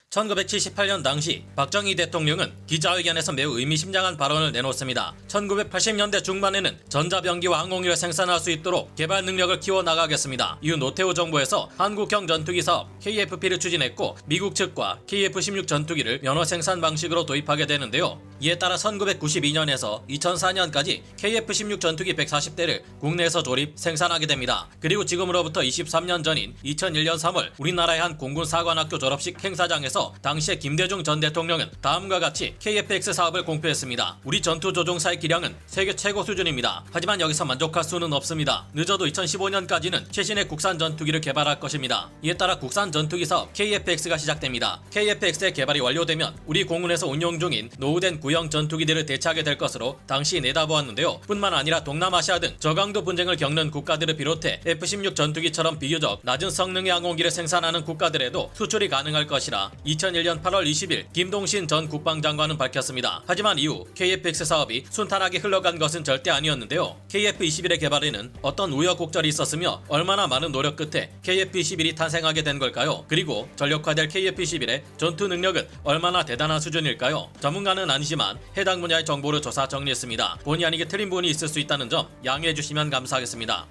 1978년 당시 박정희 대통령은 기자회견에서 매우 의미심장한 발언을 내놓습니다. 1980년대 중반에는 전자병기와 항공기를 생산할 수 있도록 개발 능력을 키워나가겠습니다. 이후 노태우 정부에서 한국형 전투기 사업 KFP를 추진했고 미국 측과 KF-16 전투기를 면허 생산 방식으로 도입하게 되는데요. 이에 따라 1992년에서 2004년까지 KF-16 전투기 140대를 국내에서 조립, 생산하게 됩니다. 그리고 지금으로부터 23년 전인 2001년 3월 우리나라의 한 공군 사관학교 졸업식 행사장에서 당시의 김대중 전 대통령은 다음과 같이 KF-X 사업을 공표했습니다. 우리 전투조종사의 기량은 세계 최고 수준입니다. 하지만 여기서 만족할 수는 없습니다. 늦어도 2015년까지는 최신의 국산 전투기를 개발할 것입니다. 이에 따라 국산 전투기 사업 KF-X가 시작됩니다. KF-X의 개발이 완료되면 우리 공군에서 운용 중인 노후된 구형 전투기들을 대체하게 될 것으로 당시 내다보았는데요. 뿐만 아니라 동남아시아 등 저강도 분쟁을 겪는 국가들을 비롯해 F-16 전투기처럼 비교적 낮은 성능의 항공기를 생산하는 국가들에도 수출이 가능할 것이라 2001년 8월 20일 김동신 전 국방장관은 밝혔습니다. 하지만 이후 KF-X 사업이 순탄하게 흘러간 것은 절대 아니었는데요. KF-21의 개발에는 어떤 우여곡절이 있었으며 얼마나 많은 노력 끝에 KF-21이 탄생하게 된 걸까요? 그리고 전력화될 KF-21의 전투 능력은 얼마나 대단한 수준일까요? 전문가는 아니지만 해당 분야의 정보를 조사 정리했습니다. 본의 아니게 틀린 부분이 있을 수 있다는 점 양해해 주시면 감사하겠습니다.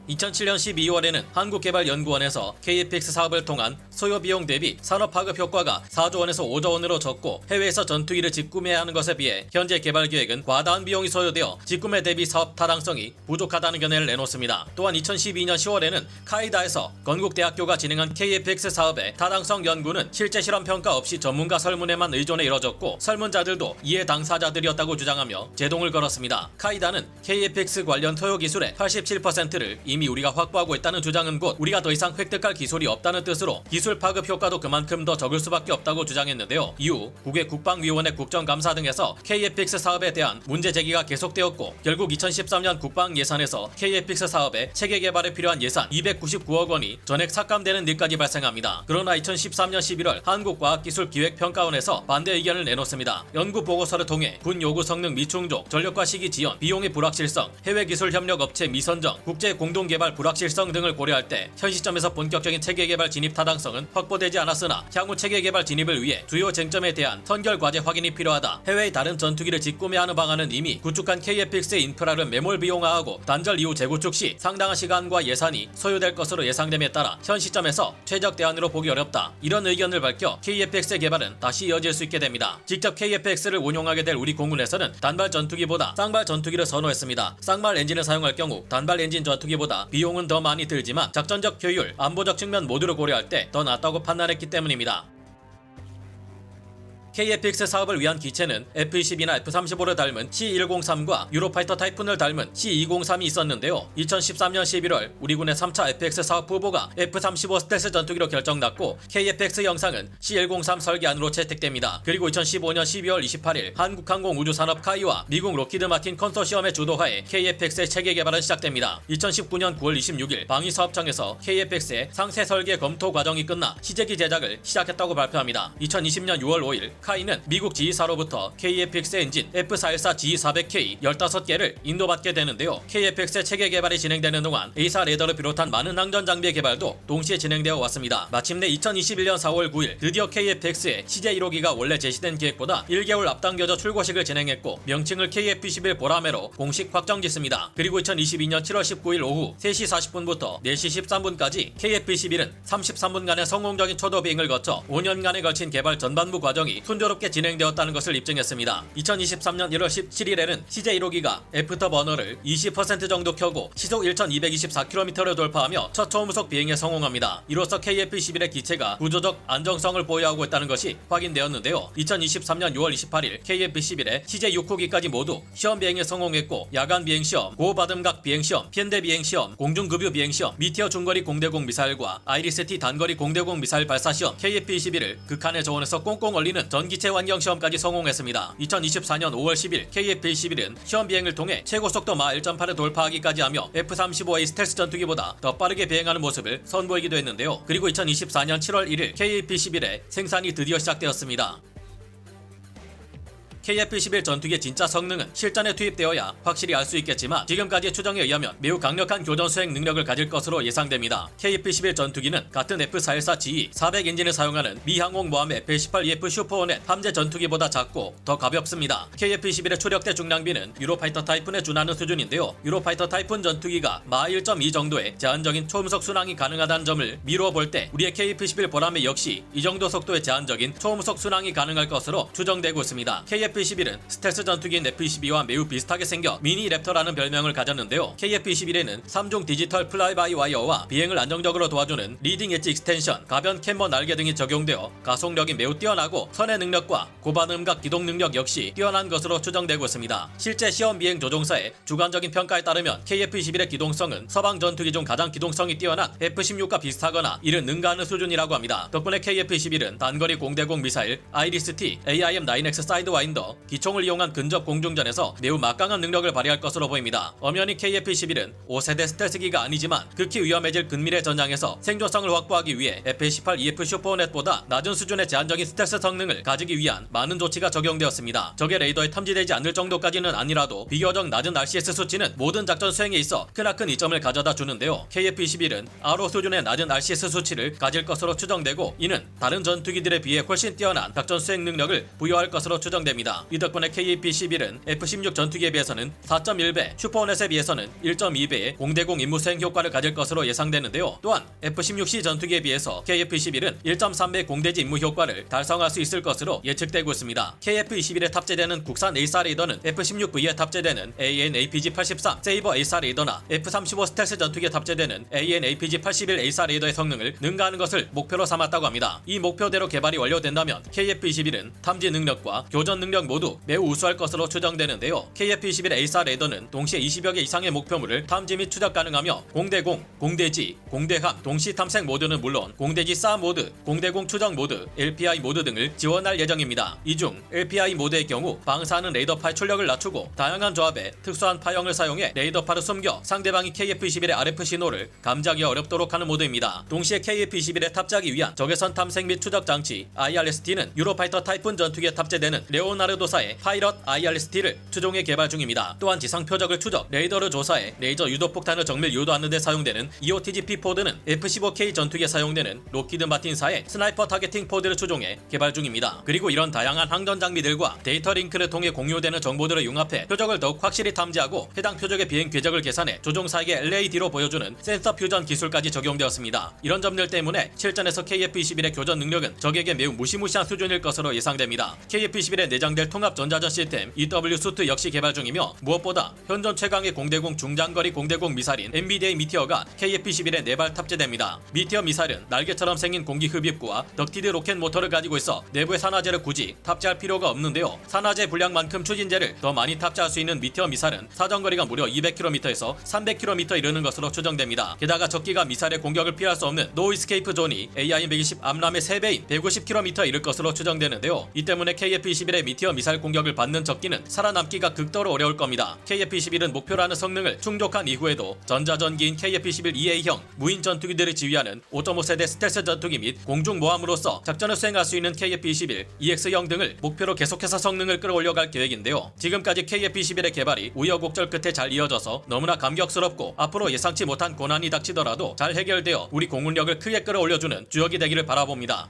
2007년 12월에는 한국개발연구원에서 KF-X 사업을 통한 소요비용 대비 산업파급 효과가 4조 원에서 5조 원으로 적고 해외에서 전투기를 직구매해야 하는 것에 비해 현재 개발 계획은 과다한 비용이 소요되어 직구매 대비 사업 타당성이 부족하다는 견해를 내놓습니다. 또한 2012년 10월에는 카이다에서 건국대학교가 진행한 KF-X 사업의 타당성 연구는 실제 실험 평가 없이 전문가 설문에만 의존해 이뤄졌고 설문자들도 이해 당사자들이었다고 주장하며 제동을 걸었습니다. 카이다는 KF-X 관련 토요 기술의 87%를 이미 우리가 확보하고 있다는 주장은 곧 우리가 더 이상 획득할 기술이 없다는 뜻으로 기술 파급 효과도 그만큼 더 적을 수밖에 없다고 주장했는데요. 이후 국외 국방위원회 국정감사 등에서 KF-X 사업에 대한 문제 제기가 계속되었고 결국 2013년 국방 예산에서 KF-X 사업의 체계 개발에 필요한 예산 299억 원이 전액 삭감되는 일까지 발생합니다. 그러나 2013년 11월 한국과학기술기획평가원에서 반대 의견을 내놓습니다. 연구 보고서를 통해 군 요구 성능 미충족, 전력화 시기 지연, 비용의 불확실성, 해외 기술 협력 업체 미선정, 국제 공동 개발 불확실성 등을 고려할 때 현 시점에서 본격적인 체계 개발 진입 타당성은 확보되지 않았으나 향후 체계 개발 진입을 위해 주요 쟁점에 대한 선결 과제 확인이 필요하다. 해외의 다른 전투기를 직구매하는 방안은 이미 구축한 KF-X의 인프라를 매몰 비용화하고 단절 이후 재구축 시 상당한 시간과 예산이 소요될 것으로 예상됨에 따라 현 시점에서 최적 대안으로 보기 어렵다. 이런 의견을 밝혀 KF-X의 개발은 다시 이어질 수 있게 됩니다. 직접 KF-X를 운용하게 될 우리 공군에서는 단발 전투기보다 쌍발 전투기를 선호했습니다. 쌍발 엔진을 사용할 경우 단발 엔진 전투기보다 비용은 더 많이 들지만 작전적 효율, 안보적 측면 모두를 고려할 때 더 낫다고 판단했기 때문입니다. KF-X 사업을 위한 기체는 F-22나 F-35를 닮은 C-103과 유로파이터 타이푼을 닮은 C-203이 있었는데요. 2013년 11월 우리 군의 3차 FX 사업 후보가 F-35 스텔스 전투기로 결정났고 KF-X 영상은 C-103 설계안으로 채택됩니다. 그리고 2015년 12월 28일 한국항공우주산업 카이와 미국 록히드 마틴 컨소시엄의 주도하에 KF-X의 체계 개발은 시작됩니다. 2019년 9월 26일 방위사업청에서 KF-X의 상세 설계 검토 과정이 끝나 시제기 제작을 시작했다고 발표합니다. 2020년 6월 5일 카이는 미국 지휘사로부터 KF-X 엔진 F414 GE400K 15개를 인도받게 되는데요. KF-X의 체계 개발이 진행되는 동안 A사 레더를 비롯한 많은 항전 장비의 개발도 동시에 진행되어 왔습니다. 마침내 2021년 4월 9일 드디어 KF-X의 CJ1호기가 원래 제시된 계획보다 1개월 앞당겨져 출고식을 진행했고 명칭을 KF-21 보라매로 공식 확정짓습니다. 그리고 2022년 7월 19일 오후 3시 40분부터 4시 13분까지 KF-21은 33분간의 성공적인 초도 비행을 거쳐 5년간에 걸친 개발 전반부 과정이 순조롭게 진행되었다는 것을 입증했습니다. 2023년 1월 17일에는 CJ1호기가 애프터버너를 20% 정도 켜고 시속 1224km를 돌파하며 첫 초음속 비행에 성공합니다. 이로써 KF-21의 기체가 구조적 안정성을 보유하고 있다는 것이 확인되었는데요. 2023년 6월 28일 KF-21의 CJ6호기까지 모두 시험 비행에 성공했고 야간 비행시험, 고바듬각 비행시험, 편대 비행시험, 공중급유 비행시험, 미티어 중거리 공대공 미사일과 아이리스-T 단거리 공대공 미사일 발사시험 KF-21을 극한의 저온에서 꽁꽁 얼리는 전기체 환경 시험까지 성공했습니다. 2024년 5월 10일 KF-21은 시험 비행을 통해 최고 속도 마 1.8을 돌파하기까지 하며 F-35A 스텔스 전투기보다 더 빠르게 비행하는 모습을 선보이기도 했는데요. 그리고 2024년 7월 1일 KF-21의 생산이 드디어 시작되었습니다. KF-21 전투기의 진짜 성능은 실전에 투입되어야 확실히 알 수 있겠지만 지금까지의 추정에 의하면 매우 강력한 교전 수행 능력을 가질 것으로 예상됩니다. KF-21 전투기는 같은 F414G 400 엔진을 사용하는 미 항공모함의 F-18EF 슈퍼호넷 함재 전투기보다 작고 더 가볍습니다. KF-21의 추력대 중량비는 유로파이터 타이푼에 준하는 수준인데요. 유로파이터 타이푼 전투기가 마 1.2 정도의 제한적인 초음속 순항이 가능하다는 점을 미루어 볼 때 우리의 KF-21 보람의 역시 이 정도 속도의 제한적인 초음속 순항이 가능할 것으로 추정되고 있습니다. KF-21은 스텔스 전투기인 F-22와 매우 비슷하게 생겨 미니 랩터라는 별명을 가졌는데요. KF-21에는 3중 디지털 플라이바이 와이어와 비행을 안정적으로 도와주는 리딩 엣지 익스텐션, 가변 캠버 날개 등이 적용되어 가속력이 매우 뛰어나고 선의 능력과 고반음각 기동 능력 역시 뛰어난 것으로 추정되고 있습니다. 실제 시험 비행 조종사의 주관적인 평가에 따르면 KF-21의 기동성은 서방 전투기 중 가장 기동성이 뛰어난 F-16과 비슷하거나 이를 능가하는 수준이라고 합니다. 덕분에 KF-21은 단거리 공대공 미사일 아이리스-T, AIM-9X 사이드와인더, 기총을 이용한 근접 공중전에서 매우 막강한 능력을 발휘할 것으로 보입니다. 엄연히 KF-21은 5세대 스텔스기가 아니지만 극히 위험해질 근미래 전장에서 생존성을 확보하기 위해 F-18EF 슈퍼호넷보다 낮은 수준의 제한적인 스텔스 성능을 가지기 위한 많은 조치가 적용되었습니다. 적의 레이더에 탐지되지 않을 정도까지는 아니라도 비교적 낮은 RCS 수치는 모든 작전 수행에 있어 크나큰 이점을 가져다 주는데요. KF-21은 RO 수준의 낮은 RCS 수치를 가질 것으로 추정되고 이는 다른 전투기들에 비해 훨씬 뛰어난 작전 수행 능력을 부여할 것으로 추정됩니다. 이 덕분에 KF-21은 F-16 전투기에 비해서는 4.1배, 슈퍼호넷에 비해서는 1.2배의 공대공 임무 수행 효과를 가질 것으로 예상되는데요. 또한 F-16C 전투기에 비해서 KF-21은 1.3배 공대지 임무 효과를 달성할 수 있을 것으로 예측되고 있습니다. KF-21에 탑재되는 국산 A4 레이더는 F-16V에 탑재되는 AN/APG-83 세이버 A4 레이더나 F-35 스텔스 전투기에 탑재되는 AN/APG-81 A4 레이더의 성능을 능가하는 것을 목표로 삼았다고 합니다. 이 목표대로 개발이 완료된다면 KF-21은 탐지 능력과 교전 능력 모두 매우 우수할 것으로 추정되는데요. KF-21 A4 레이더는 동시에 20여 개 이상의 목표물을 탐지 및 추적 가능하며 공대공, 공대지, 공대함, 동시 탐색 모드는 물론 공대지 사 모드, 공대공 추적 모드, LPI 모드 등을 지원할 예정입니다. 이 중 LPI 모드의 경우 방사하는 레이더파의 출력을 낮추고 다양한 조합의 특수한 파형을 사용해 레이더파를 숨겨 상대방이 KF-21의 RF 신호를 감지하기 어렵도록 하는 모드입니다. 동시에 KF-21에 탑재하기 위한 적외선 탐색 및 추적 장치 IRST는 유로파이터 타이푼 전투기에 탑재되는 레오나르도사의 파이럿 IRST를 추종해 개발 중입니다. 또한 지상 표적을 추적, 레이더를 조사해 레이저 유도 폭탄을 정밀 유도하는 데 사용되는 EOTG-P 포드는 F-15K 전투기에 사용되는 로키드 마틴사의 스나이퍼 타겟팅 포드를 추종해 개발 중입니다. 그리고 이런 다양한 항전 장비들과 데이터 링크를 통해 공유되는 정보들을 융합해 표적을 더욱 확실히 탐지하고 해당 표적의 비행 궤적을 계산해 조종사에게 LAD로 보여주는 센서 퓨전 기술까지 적용되었습니다. 이런 점들 때문에 실전에서 KF-21의 교전 능력은 적에게 매우 무시무시한 수준일 것으로 예상됩니다. KF-21에 내장될 통합 전자전 시스템 EW 수트 역시 개발 중이며 무엇보다 현존 최강의 공대공 중장거리 공대공 미사일인 MBDA 미티어가 KF-21에 4발 탑재됩니다. 미티어 미사일은 날개처럼 생긴 공기 흡입구와 덕티드 로켓 모터를 가지고 있어 내부에 산화제를 굳이 탑재할 필요가 없는데요. 산화제 분량만큼 추진제를 더 많이 탑재할 수 있는 미티어 미사일은 사정거리가 무려 200km에서 300km 이르는 것으로 추정됩니다. 게다가 적기가 미사일의 공격을 피할 수 없는 노 이스케이프 존이 AIM-120 암람의 3배인 150km에 이를 것으로 추정되는데요. 이 때문에 KF-21의 미티어 미사일 공격을 받는 적기는 살아남기가 극도로 어려울 겁니다. KF-21은 목표로 하는 성능을 충족한 이후에도 전자전기인 KF-21 EA형 무인 전투기들을 지휘하는 5.5세대 스텔스 전투기 및 공중모함으로서 작전을 수행할 수 있는 KF-21 EX형 등을 목표로 계속해서 성능을 끌어올려갈 계획인데요. 지금까지 KF-21의 개발이 우여곡절 끝에 잘 이어져서 너무나 감격스럽고 앞으로 예상치 못한 고난이 닥치더라도 잘 해결되어 우리 공군력을 크게 끌어올려주는 주역이 되기를 바라봅니다.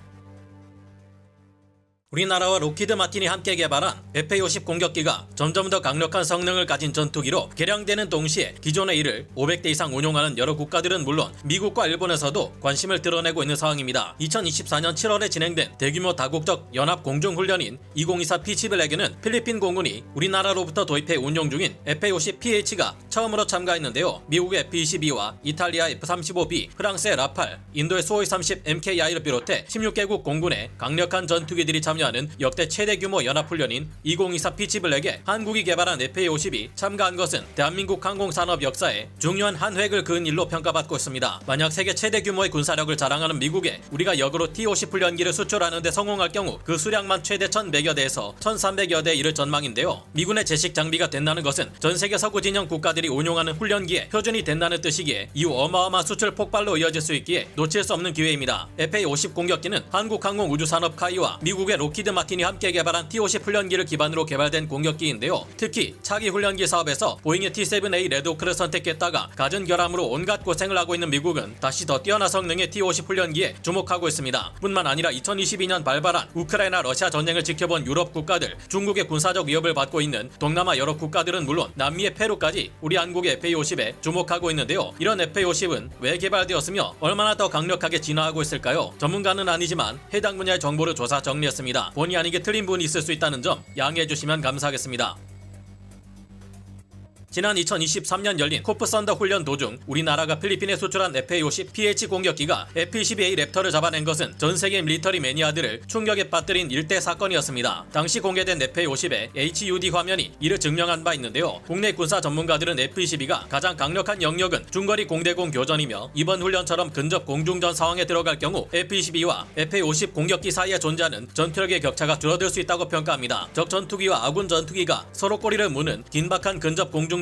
우리나라와 로키드 마틴이 함께 개발한 FA-50 공격기가 점점 더 강력한 성능을 가진 전투기로 개량되는 동시에 기존의 이를 500대 이상 운용하는 여러 국가들은 물론 미국과 일본에서도 관심을 드러내고 있는 상황입니다. 2024년 7월에 진행된 대규모 다국적 연합 공중훈련인 2024 피치블랙에는 필리핀 공군이 우리나라로부터 도입해 운용 중인 FA-50 PH가 처음으로 참가했는데요. 미국의 F-22와 이탈리아 F-35B, 프랑스의 라팔, 인도의 수호이-30 MKI를 비롯해 16개국 공군의 강력한 전투기들이 참여하는 역대 최대 규모 연합훈련인 2024 피치블랙에 한국이 개발한 FA-50이 참가한 것은 대한민국 항공산업 역사에 중요한 한 획을 그은 일로 평가받고 있습니다. 만약 세계 최대 규모의 군사력을 자랑하는 미국에 우리가 역으로 T-50 훈련기를 수출하는 데 성공할 경우 그 수량만 최대 1,100여 대에서 1,300여 대에 이를 전망인데요. 미군의 제식 장비가 된다는 것은 전 세계 서구 진영 국가들이 운용하는 훈련기에 표준이 된다는 뜻이기에 이후 어마어마한 수출 폭발로 이어질 수 있기에 놓칠 수 없는 기회입니다. FA-50 공격기는 한국항공우주산업 카이와 미국의 로키드 마틴이 함께 개발한 T-50 훈련기를 기반으로 개발된 공격기인데요. 특히 차기 훈련기 사업에서 보잉의 T-7A 레드호크를 선택했다가 갖은 결함으로 온갖 고생을 하고 있는 미국은 다시 더 뛰어난 성능의 T-50 훈련기에 주목하고 있습니다. 뿐만 아니라 2022년 발발한 우크라이나 러시아 전쟁을 지켜본 유럽 국가들, 중국의 군사적 위협을 받고 있는 동남아 여러 국가들은 물론 남미의 페루까지 우리 한국의 FA-50에 주목하고 있는데요. 이런 FA-50은 왜 개발되었으며 얼마나 더 강력하게 진화하고 있을까요? 전문가는 아니지만 해당 분야의 정보를 조사 정리했습니다. 본의 아니게 틀린 부분이 있을 수 있다는 점 양해해 주시면 감사하겠습니다. 지난 2023년 열린 코프 선더 훈련 도중 우리나라가 필리핀에 수출한 FA-50 PH 공격기가 F-22A 랩터를 잡아낸 것은 전세계 밀리터리 매니아들을 충격에 빠뜨린 일대 사건이었습니다. 당시 공개된 FA-50의 HUD 화면이 이를 증명한 바 있는데요. 국내 군사 전문가들은 F-22가 가장 강력한 영역은 중거리 공대공 교전이며 이번 훈련처럼 근접 공중전 상황에 들어갈 경우 F-22와 FA-50 공격기 사이에 존재하는 전투력의 격차가 줄어들 수 있다고 평가합니다. 적 전투기와 아군 전투기가 서로 꼬리를 무는 긴박한 근접 공중전에서는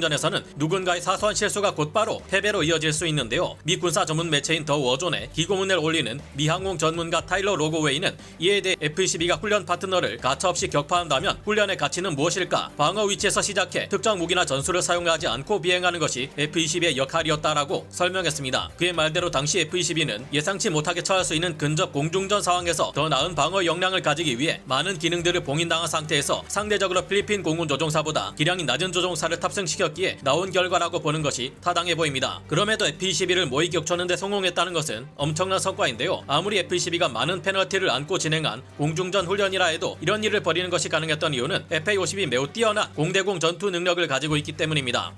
누군가의 사소한 실수가 곧바로 패배로 이어질 수 있는데요. 미 군사 전문 매체인 더 워존에 기고문을 올리는 미 항공 전문가 타일러 로고웨이는 이에 대해 F-22가 훈련 파트너를 가차없이 격파한다면 훈련의 가치는 무엇일까? 방어 위치에서 시작해 특정 무기나 전술을 사용하지 않고 비행하는 것이 F-22의 역할이었다라고 설명했습니다. 그의 말대로 당시 F-22는 예상치 못하게 처할 수 있는 근접 공중전 상황에서 더 나은 방어 역량을 가지기 위해 많은 기능들을 봉인당한 상태에서 상대적으로 필리핀 공군 조종사보다 기량이 낮은 조종사를 탑승시켰기에 나온 결과라고 보는 것이 타당해 보입니다. 그럼에도 F-22를 모의 격추하는 데 성공했다는 것은 엄청난 성과인데요. 아무리 F-22가 많은 페널티를 안고 진행한 공중전 훈련이라 해도 이런 일을 벌이는 것이 가능했던 이유는 FA-50이 매우 뛰어난 공대공 전투 능력을 가지고 있기 때문입니다.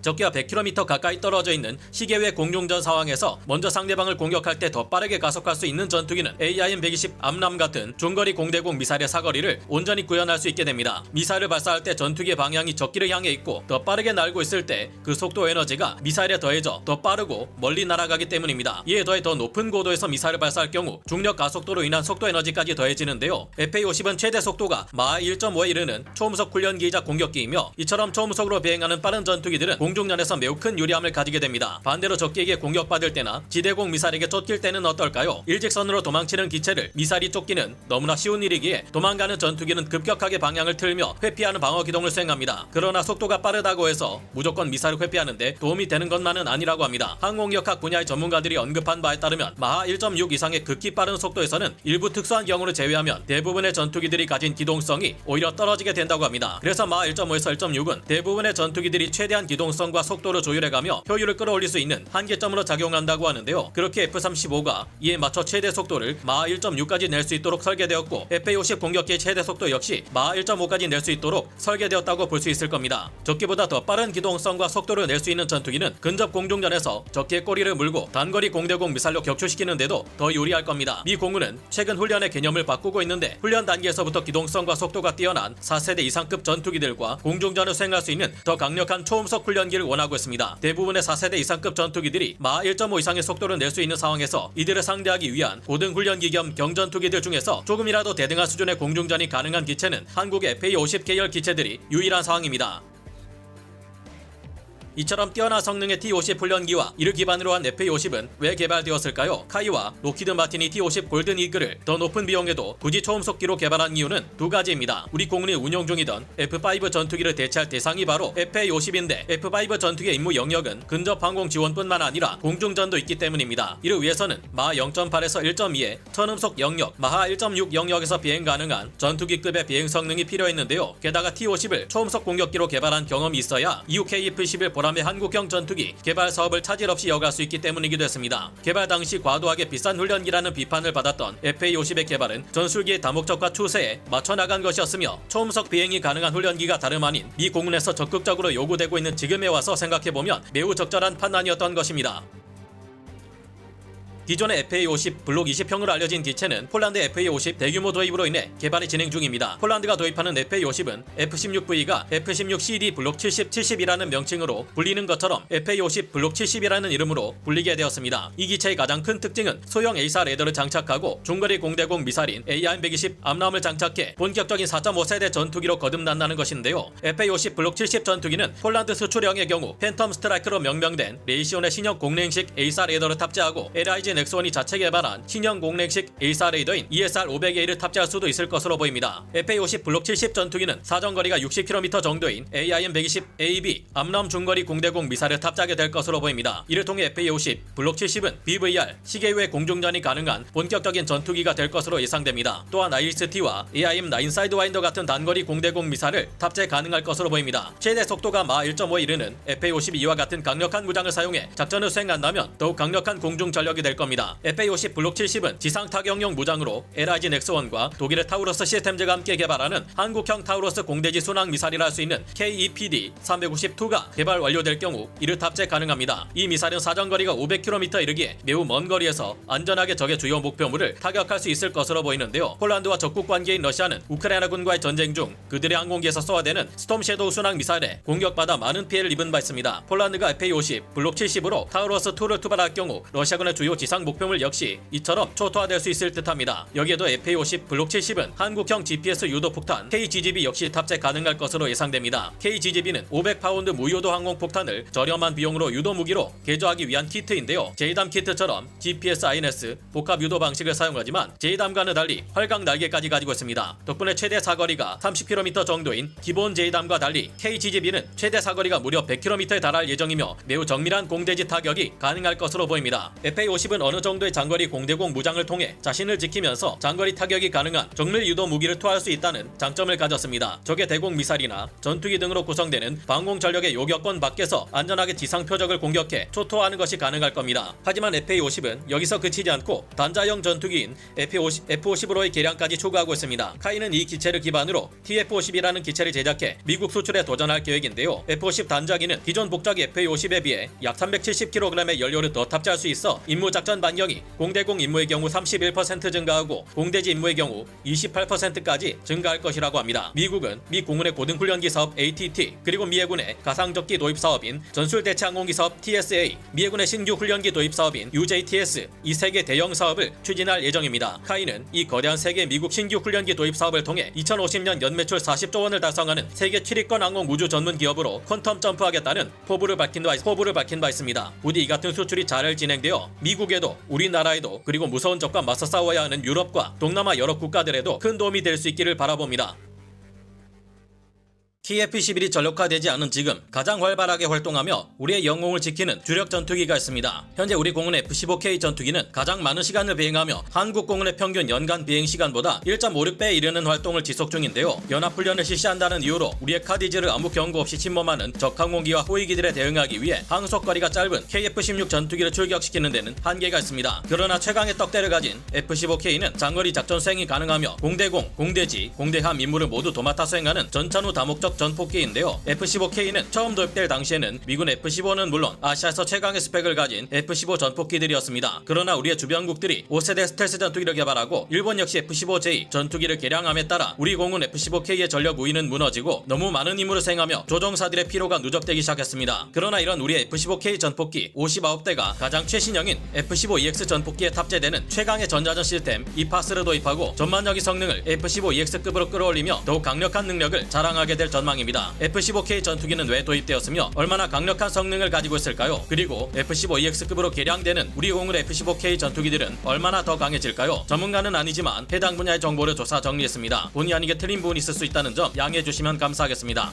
적기와 100km 가까이 떨어져 있는 시계 외 공중전 상황에서 먼저 상대방을 공격할 때 더 빠르게 가속할 수 있는 전투기는 AIM-120 암람 같은 중거리 공대공 미사일의 사거리를 온전히 구현할 수 있게 됩니다. 미사일을 발사할 때 전투기의 방향이 적기를 향해 있고 더 빠르게 날고 있을 때 그 속도 에너지가 미사일에 더해져 더 빠르고 멀리 날아가기 때문입니다. 이에 더해 더 높은 고도에서 미사일을 발사할 경우 중력 가속도로 인한 속도 에너지까지 더해지는데요. FA-50은 최대 속도가 마하 1.5에 이르는 초음속 훈련기이자 공격기이며 이처럼 초음속으로 비행하는 빠른 전투기들은 공중전에서 매우 큰 유리함을 가지게 됩니다. 반대로 적기에게 공격받을 때나 지대공 미사일에게 쫓길 때는 어떨까요? 일직선으로 도망치는 기체를 미사일이 쫓기는 너무나 쉬운 일이기에 도망가는 전투기는 급격하게 방향을 틀며 회피하는 방어 기동을 수행합니다. 그러나 속도가 빠르다고 해서 무조건 미사일을 회피하는데 도움이 되는 것만은 아니라고 합니다. 항공역학 분야의 전문가들이 언급한 바에 따르면 마하 1.6 이상의 극히 빠른 속도에서는 일부 특수한 경우를 제외하면 대부분의 전투기들이 가진 기동성이 오히려 떨어지게 된다고 합니다. 그래서 마하 1.5에서 1.6은 대부분의 전투기들이 최대한 기동성과 속도를 조율해가며 효율을 끌어올릴 수 있는 한계점으로 작용한다고 하는데요. 그렇게 F-35가 이에 맞춰 최대 속도를 마하 1.6까지 낼 수 있도록 설계되었고 FA-50 공격기의 최대 속도 역시 마하 1.5까지 낼 수 있도록 설계되었다고 볼 수 있을 겁니다. 적기보다 더 빠른 기동성과 속도를 낼 수 있는 전투기는 근접 공중전에서 적기의 꼬리를 물고 단거리 공대공 미사일로 격추시키는데도 더 유리할 겁니다. 미 공군은 최근 훈련의 개념을 바꾸고 있는데 훈련 단계에서부터 기동성과 속도가 뛰어난 4세대 이상급 전투기들과 공중전을 수행할 수 있는 더 강력한 초음속 훈련기를 원하고 있습니다. 대부분의 4세대 이상급 전투기들이 마하 1.5 이상의 속도를 낼 수 있는 상황에서 이들을 상대하기 위한 고등 훈련기 겸 경전투기들 중에서 조금이라도 대등한 수준의 공중전이 가능한 기체는 한국의 FA-50 계열 기체들이 유일한 상황입니다. 이처럼 뛰어난 성능의 T-50 훈련기와 이를 기반으로 한 FA-50은 왜 개발되었을까요? 카이와 로키드 마틴이 T-50 골든 이글을 더 높은 비용에도 굳이 초음속기로 개발한 이유는 두 가지입니다. 우리 공군이 운용 중이던 F-5 전투기를 대체할 대상이 바로 FA-50인데 F-5 전투기의 임무 영역은 근접 항공 지원뿐만 아니라 공중전도 있기 때문입니다. 이를 위해서는 마하 0.8에서 1.2의 천음속 영역, 마하 1.6 영역에서 비행 가능한 전투기급의 비행 성능이 필요했는데요. 게다가 T-50을 초음속 공격기로 개발한 경험이 있어야 EUK F-11 보람의 한국형 전투기 개발 사업을 차질 없이 이어갈 수 있기 때문이기도 했습니다. 개발 당시 과도하게 비싼 훈련기라는 비판을 받았던 FA-50의 개발은 전술기의 다목적과 추세에 맞춰 나간 것이었으며 초음속 비행이 가능한 훈련기가 다름 아닌 미 공군에서 적극적으로 요구되고 있는 지금에 와서 생각해보면 매우 적절한 판단이었던 것입니다. 기존의 FA-50 블록 20형으로 알려진 기체는 폴란드 FA-50 대규모 도입으로 인해 개발이 진행 중입니다. 폴란드가 도입하는 FA-50은 F-16V가 F-16CD 블록 70, 70이라는 명칭으로 불리는 것처럼 FA-50 블록 70이라는 이름으로 불리게 되었습니다. 이 기체의 가장 큰 특징은 소형 A4 레더를 장착하고 중거리 공대공 미사일인 AIM-120 암람을 장착해 본격적인 4.5세대 전투기로 거듭난다는 것인데요. FA-50 블록 70 전투기는 폴란드 수출형의 경우 팬텀 스트라이크로 명명된 레이시온의 신형 공랭식 A4 레더를 탑재하고 LIG 넥스원이 자체 개발한 신형 공랭식 A4 레이더인 ESR-500A를 탑재할 수도 있을 것으로 보입니다. FA-50 블록 70 전투기는 사정거리가 60km 정도인 AIM-120AB 암람 중거리 공대공 미사일을 탑재하게 될 것으로 보입니다. 이를 통해 FA-50 블록 70은 BVR 시계외 공중전이 가능한 본격적인 전투기가 될 것으로 예상됩니다. 또한 IS-T와 AIM-9 사이드와인더 같은 단거리 공대공 미사일을 탑재 가능할 것으로 보입니다. 최대 속도가 마 1.5에 이르는 FA-52와 같은 강력한 무장을 사용해 작전을 수행한다면 더욱 강력한 공중 전력이 될 겁니다. FA-50 블록 70은 지상 타격용 무장으로 LIG 넥스원과 독일의 타우러스 시스템즈가 함께 개발하는 한국형 타우러스 공대지 순항 미사일이라 할 수 있는 KEPD-352가 개발 완료될 경우 이를 탑재 가능합니다. 이 미사일은 사정거리가 500km 이르기에 매우 먼 거리에서 안전하게 적의 주요 목표물을 타격할 수 있을 것으로 보이는데요. 폴란드와 적국 관계인 러시아는 우크라이나군과의 전쟁 중 그들의 항공기에서 쏘아대는 스톰 섀도우 순항 미사일에 공격받아 많은 피해를 입은 바 있습니다. 폴란드가 FA-50 블록 70으로 타우러스2를 투발할 경우 러시아군의 주요 지상 목표물 역시 이처럼 초토화될 수 있을 듯합니다. 여기에도 FA-50 블록 70은 한국형 GPS 유도 폭탄 KGGB 역시 탑재 가능할 것으로 예상됩니다. KGGB는 500파운드 무유도 항공폭탄을 저렴한 비용으로 유도 무기로 개조하기 위한 키트인데요. 제이담 키트처럼 GPS-INS 복합 유도 방식을 사용하지만 제이담과는 달리 활강 날개까지 가지고 있습니다. 덕분에 최대 사거리가 30km 정도인 기본 제이담과 달리 KGGB는 최대 사거리가 무려 100km에 달할 예정이며 매우 정밀한 공대지 타격이 가능할 것으로 보입니다. FA-50은 어느 정도의 장거리 공대공 무장을 통해 자신을 지키면서 장거리 타격이 가능한 정밀 유도 무기를 투하할 수 있다는 장점을 가졌습니다. 적의 대공 미사일이나 전투기 등으로 구성되는 방공 전력의 요격권 밖에서 안전하게 지상 표적을 공격해 초토화하는 것이 가능할 겁니다. 하지만 FA-50은 여기서 그치지 않고 단자형 전투기인 F-50으로의 개량까지 추구하고 있습니다. 카이는 이 기체를 기반으로 TF-50이라는 기체를 제작해 미국 수출에 도전할 계획인데요. F-50 단자기는 기존 복자기 FA-50에 비해 약 370kg의 연료를 더 탑재할 수 있어 임무작전 반경이 공대공 임무의 경우 31% 증가하고 공대지 임무의 경우 28%까지 증가할 것이라고 합니다. 미국은 미 공군의 고등훈련기 사업 ATT 그리고 미 해군의 가상적기 도입 사업인 전술대체항공기 사업 TSA, 미 해군의 신규 훈련기 도입 사업인 UJTS 이 세 개 대형 사업을 추진할 예정입니다. 카이는 이 거대한 세계 미국 신규 훈련기 도입 사업을 통해 2050년 연매출 40조 원을 달성하는 세계 7위권 항공 우주 전문 기업으로 퀀텀 점프하겠다는 포부를 밝힌 바 있습니다. 부디 이 같은 수출이 잘 진행되어 미국에도 우리나라에도 그리고 무서운 적과 맞서 싸워야 하는 유럽과 동남아 여러 국가들에도 큰 도움이 될 수 있기를 바라봅니다. TF-11이 전력화되지 않은 지금 가장 활발하게 활동하며 우리의 영웅을 지키는 주력 전투기가 있습니다. 현재 우리 공군의 F-15K 전투기는 가장 많은 시간을 비행하며 한국 공군의 평균 연간 비행 시간보다 1.56배에 이르는 활동을 지속 중인데요. 연합훈련을 실시한다는 이유로 우리의 카디즈를 아무 경고 없이 침범하는 적 항공기와 호위기들에 대응하기 위해 항속거리가 짧은 KF-16 전투기를 출격시키는 데는 한계가 있습니다. 그러나 최강의 떡대를 가진 F-15K는 장거리 작전 수행이 가능하며 공대공, 공대지, 공대함 임무를 모두 도맡아 수행하는 전천후 다목적 전폭기인데요. F-15K는 처음 도입될 당시에는 미군 F-15는 물론 아시아에서 최강의 스펙을 가진 F-15 전폭기들이었습니다. 그러나 우리의 주변국들이 5세대 스텔스 전투기를 개발하고 일본 역시 F-15J 전투기를 개량함에 따라 우리 공군 F-15K의 전력 우위는 무너지고 너무 많은 임무를 수행하며 조종사들의 피로가 누적되기 시작했습니다. 그러나 이런 우리의 F-15K 전폭기 59대가 가장 최신형인 F-15EX 전폭기에 탑재되는 최강의 전자전 시스템 이파스를 도입하고 전반적인 성능을 F-15EX급으로 끌어올리며 더욱 강력한 능력을 자랑하게 될 전망입니다. F-15K 전투기는 왜 도입되었으며 얼마나 강력한 성능을 가지고 있을까요? 그리고 F-15EX급으로 개량되는 우리 공군의 F-15K 전투기들은 얼마나 더 강해질까요? 전문가는 아니지만 해당 분야의 정보를 조사 정리했습니다. 본의 아니게 틀린 부분이 있을 수 있다는 점 양해해 주시면 감사하겠습니다.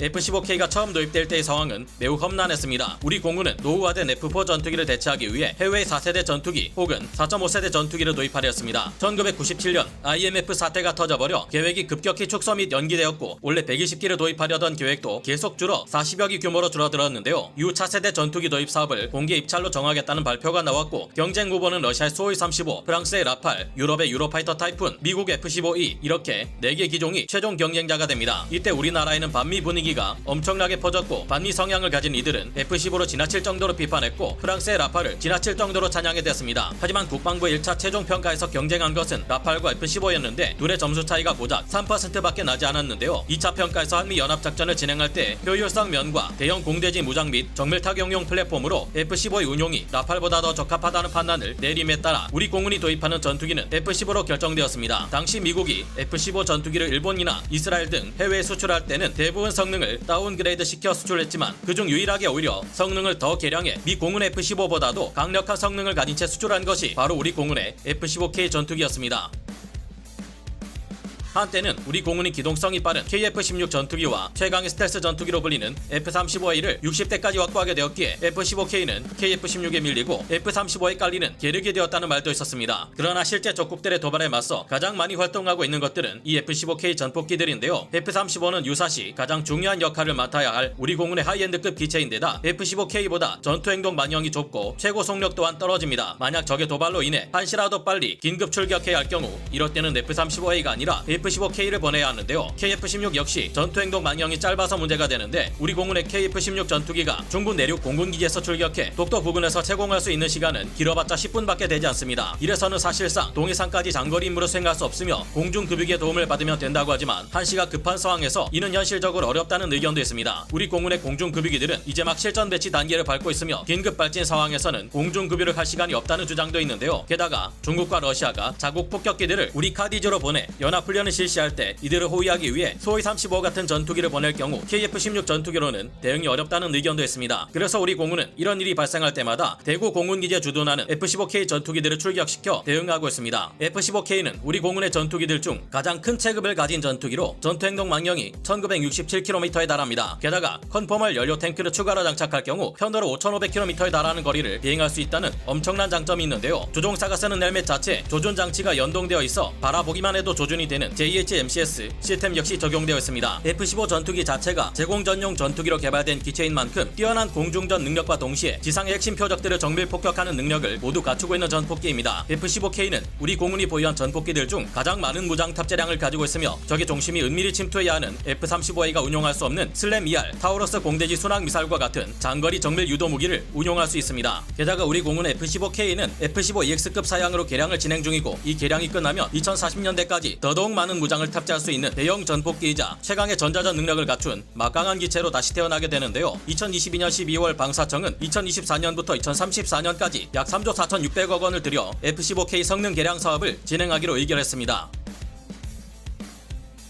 F-15K가 처음 도입될 때의 상황은 매우 험난했습니다. 우리 공군은 노후화된 F-4 전투기를 대체하기 위해 해외 4세대 전투기 혹은 4.5세대 전투기를 도입하려 했습니다. 1997년 IMF 사태가 터져버려 계획이 급격히 축소 및 연기되었고 원래 120기를 도입하려던 계획도 계속 줄어 40여기 규모로 줄어들었는데요. 이후 차세대 전투기 도입 사업을 공개 입찰로 정하겠다는 발표가 나왔고 경쟁 후보는 러시아의 수호이 35, 프랑스의 라팔, 유럽의 유로파이터 타이푼, 미국 F-15E 이렇게 4개 기종이 최종 경쟁자가 됩니다. 이때 우리나라에는 반미 분위기 가 엄청나게 퍼졌고 반미 성향을 가진 이들은 F-15로 지나칠 정도로 비판했고 프랑스의 라팔을 지나칠 정도로 찬양해 댔습니다. 하지만 국방부의 1차 최종 평가에서 경쟁한 것은 라팔과 F-15였는데 둘의 점수 차이가 고작 3%밖에 나지 않았는데요. 2차 평가에서 한미 연합작전을 진행할 때 효율성 면과 대형 공대지 무장 및 정밀 타격용 플랫폼으로 F-15의 운용이 라팔보다 더 적합하다는 판단을 내림에 따라 우리 공군이 도입하는 전투기는 F-15로 결정되었습니다. 당시 미국이 F-15 전투기를 일본이나 이스라엘 등 해외에 수출할 때는 대부분 성능 성능을 다운그레이드 시켜 수출했지만 그중 유일하게 오히려 성능을 더 개량해 미 공군 F-15보다도 강력한 성능을 가진 채 수출한 것이 바로 우리 공군의 F-15K 전투기였습니다. 한때는 우리 공군이 기동성이 빠른 KF-16 전투기와 최강의 스텔스 전투기로 불리는 F-35A를 60대까지 확보하게 되었기에 F-15K는 KF-16에 밀리고 F-35에 깔리는 계륵이 되었다는 말도 있었습니다. 그러나 실제 적국들의 도발에 맞서 가장 많이 활동하고 있는 것들은 이 F-15K 전폭기들인데요. F-35는 유사시 가장 중요한 역할을 맡아야 할 우리 공군의 하이엔드급 기체인데다 F-15K보다 전투행동 만형이 좁고 최고 속력 또한 떨어집니다. 만약 적의 도발로 인해 한시라도 빨리 긴급 출격해야 할 경우 이럴 때는 F-35A가 아니라 F-15K를 보내야 하는데요. KF-16 역시 전투행동 망령이 짧아서 문제가 되는데 우리 공군의 KF-16 전투기가 중부 내륙 공군기지에서 출격해 독도 부근에서 채공할 수 있는 시간은 길어봤자 10분밖에 되지 않습니다. 이래서는 사실상 동해상까지 장거리 임무를 수행할 수 없으며 공중급유기의 도움을 받으면 된다고 하지만 한시가 급한 상황에서 이는 현실적으로 어렵다는 의견도 있습니다. 우리 공군의 공중급유기들은 이제 막 실전 배치 단계를 밟고 있으며 긴급 발진 상황에서는 공중급유를 할 시간이 없다는 주장도 있는데요. 게다가 중국과 러시아가 자국 폭격기들을 우리 카디즈로 보내 연합훈련을 실시할 때 이들을 호위하기 위해 소위 35 같은 전투기를 보낼 경우 KF-16 전투기로는 대응이 어렵다는 의견도 있습니다. 그래서 우리 공군은 이런 일이 발생할 때마다 대구 공군기지에 주둔하는 F-15K 전투기들을 출격시켜 대응하고 있습니다. F-15K는 우리 공군의 전투기들 중 가장 큰 체급을 가진 전투기로 전투행동 망령이 1967km에 달합니다. 게다가 컨포멀 연료 탱크를 추가로 장착할 경우 편도로 5500km에 달하는 거리를 비행할 수 있다는 엄청난 장점이 있는데요. 조종사가 쓰는 헬멧 자체 조준 장치가 연동되어 있어 바라보기만 해도 조준이 되는 JHMCS 시스템 역시 적용되어 있습니다. F-15 전투기 자체가 제공 전용 전투기로 개발된 기체인 만큼 뛰어난 공중전 능력과 동시에 지상의 핵심 표적들을 정밀 폭격하는 능력을 모두 갖추고 있는 전폭기입니다. F-15K는 우리 공군이 보유한 전폭기들 중 가장 많은 무장 탑재량을 가지고 있으며 적의 중심이 은밀히 침투해야 하는 F-35A가 운용할 수 없는 슬램 ER, 타우러스 공대지 순항 미사일과 같은 장거리 정밀 유도 무기를 운용할 수 있습니다. 게다가 우리 공군 F-15K는 F-15EX급 사양으로 개량을 진행 중이고 이 개량이 끝나면 2040년대까지 더더욱 많은 무장을 탑재할 수 있는 대형 전폭기이자 최강의 전자전 능력을 갖춘 막강한 기체로 다시 태어나게 되는데요. 2022년 12월 방사청은 2024년부터 2034년까지 약 3조 4,600억 원을 들여 F-15K 성능 개량 사업을 진행하기로 의결했습니다.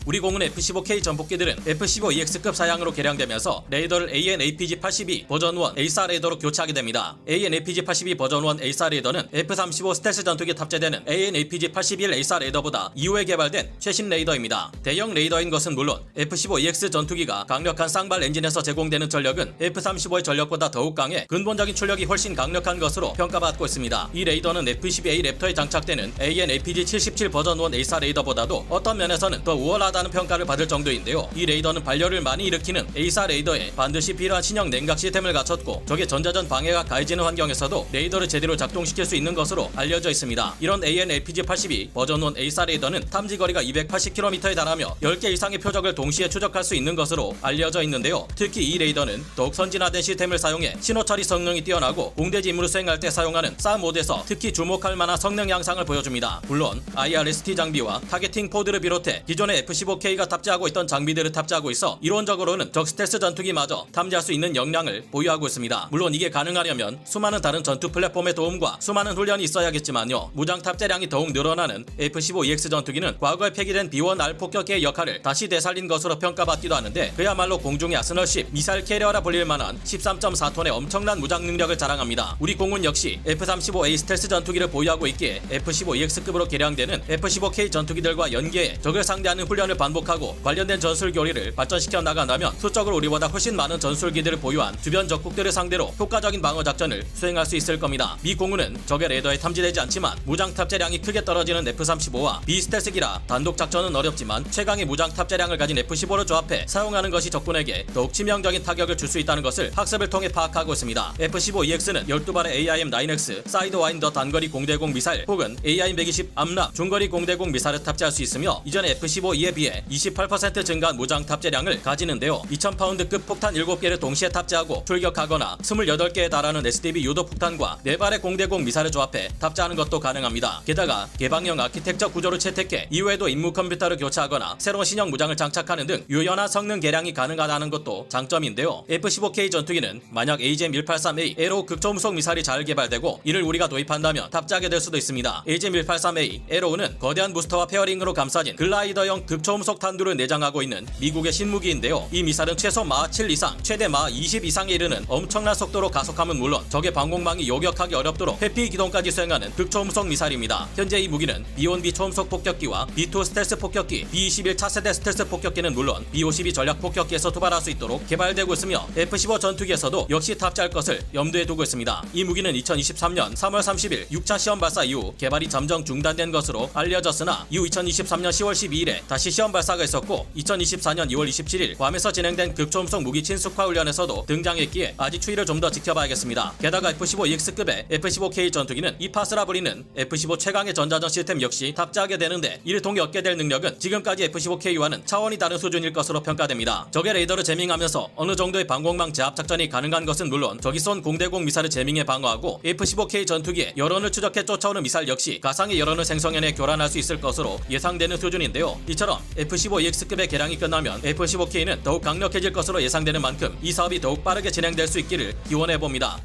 우리 공군 F-15K 전폭기들은 F-15EX급 사양으로 개량되면서 레이더를 AN/APG-82 버전 1 A4 레이더로 교체하게 됩니다. AN/APG-82 버전 1 A4 레이더는 F-35 스텔스 전투기에 탑재되는 AN/APG-81 A4 레이더보다 이후에 개발된 최신 레이더입니다. 대형 레이더인 것은 물론 F-15EX 전투기가 강력한 쌍발 엔진에서 제공되는 전력은 F-35의 전력보다 더욱 강해 근본적인 출력이 훨씬 강력한 것으로 평가받고 있습니다. 이 레이더는 F-22A 랩터에 장착되는 AN/APG-77 버전 1 A4 레이더보다도 어떤 면에서는 더 우월하다는 평가를 받을 정도인데요. 이 레이더는 발열을 많이 일으키는 A4 레이더에 반드시 필요한 신형 냉각 시스템을 갖췄고 적의 전자전 방해가 가해지는 환경에서도 레이더를 제대로 작동시킬 수 있는 것으로 알려져 있습니다. 이런 AN/APG-82 버전 1 A4 레이더는 탐지거리가 280km에 달하며 10개 이상의 표적을 동시에 추적할 수 있는 것으로 알려져 있는데요. 특히 이 레이더는 더욱 선진화된 시스템을 사용해 신호 처리 성능이 뛰어나고 공대지 임무를 수행할 때 사용하는 SAR 모드에서 특히 주목할 만한 성능 향상을 보여줍니다. 물론 IRST 장비와 타겟팅 포드를 비롯해 기존의 F-15K가 탑재하고 있던 장비들을 탑재하고 있어 이론적으로는 적 스텔스 전투기마저 탐지할 수 있는 역량을 보유하고 있습니다. 물론 이게 가능하려면 수많은 다른 전투 플랫폼의 도움과 수많은 훈련이 있어야겠지만요. 무장 탑재량이 더욱 늘어나는 F-15EX 전투기는 과거에 폐기된 B-1R 폭격기의 역할을 다시 되살린 것으로 평가받기도 하는데 그야말로 공중의 아스널십, 미사일 캐리어라 불릴 만한 13.4톤의 엄청난 무장 능력을 자랑합니다. 우리 공군 역시 F-35A 스텔스 전투기를 보유하고 있기에 F-15EX급으로 개량되는 F-15K 전투기들과 연계해 적을 상대하는 훈련을 반복하고 관련된 전술 교리를 발전시켜 나간다면 수적으로 우리보다 훨씬 많은 전술기들을 보유한 주변 적국들을 상대로 효과적인 방어 작전을 수행할 수 있을 겁니다. 미 공군은 적의 레이더에 탐지되지 않지만 무장 탑재량이 크게 떨어지는 F-35와 비스텔스기라 단독 작전은 어렵지만 최강의 무장 탑재량을 가진 F-15를 조합해 사용하는 것이 적군에게 더욱 치명적인 타격을 줄 수 있다는 것을 학습을 통해 파악하고 있습니다. F-15EX는 12발의 AIM-9X 사이드와인더 단거리 공대공 미사일 혹은 AIM-120 암람 중거리 공대공 미사일을 탑재할 수 있으며 이전의 F-15E에 비해 28% 증가한 무장 탑재량을 가지는데요. 2000파운드급 폭탄 7개를 동시에 탑재하고 출격하거나 28개에 달하는 SDB 유도 폭탄과 4발의 공대공 미사일을 조합해 탑재하는 것도 가능합니다. 게다가 개방형 아키텍처 구조를 채택해 이후에도 임무 컴퓨터를 교체하거나 새로운 신형 무장을 장착하는 등 유연한 성능 개량이 가능하다는 것도 장점인데요. F-15K 전투기는 만약 AGM-183A 에로 극초음속 미사일이 잘 개발되고 이를 우리가 도입한다면 탑재하게 될 수도 있습니다. AGM-183A 에로우는 거대한 부스터와 페어링으로 감싸진 글라이더형 극초 극초음속 탄두를 내장하고 있는 미국의 신무기인데요. 이 미사일은 최소 마하 7 이상, 최대 마하 20 이상에 이르는 엄청난 속도로 가속함은 물론 적의 방공망이 요격하기 어렵도록 회피 기동까지 수행하는 극초음속 미사일입니다. 현재 이 무기는 B-1B 초음속 폭격기와 B-2 스텔스 폭격기, B-21 차세대 스텔스 폭격기는 물론 B-52 전략 폭격기에서 투발할 수 있도록 개발되고 있으며 F-15 전투기에서도 역시 탑재할 것을 염두에 두고 있습니다. 이 무기는 2023년 3월 30일 6차 시험 발사 이후 개발이 잠정 중단된 것으로 알려졌으나 이후 2023년 10월 12일에 다시 시험 발사가 있었고 2024년 2월 27일 괌에서 진행된 극초음속 무기 친숙화 훈련에서도 등장했기에 아직 추이를 좀 더 지켜봐야겠습니다. 게다가 F-15EX급의 F-15K 전투기는 이파스라 불리는 F-15 최강의 전자전 시스템 역시 탑재하게 되는데 이를 통해 얻게 될 능력은 지금까지 F-15K와는 차원이 다른 수준일 것으로 평가됩니다. 적의 레이더를 제밍하면서 어느 정도의 방공망 제압 작전이 가능한 것은 물론 적이 쏜 공대공 미사일을 제밍해 방어하고 F-15K 전투기의 여론을 추적해 쫓아오는 미사일 역시 가상의 여론을 생성해내 교란할 수 있을 것으로 예상되는 수준인데요. 이처럼 F-15EX급의 개량이 끝나면 F-15K는 더욱 강력해질 것으로 예상되는 만큼 이 사업이 더욱 빠르게 진행될 수 있기를 기원해봅니다.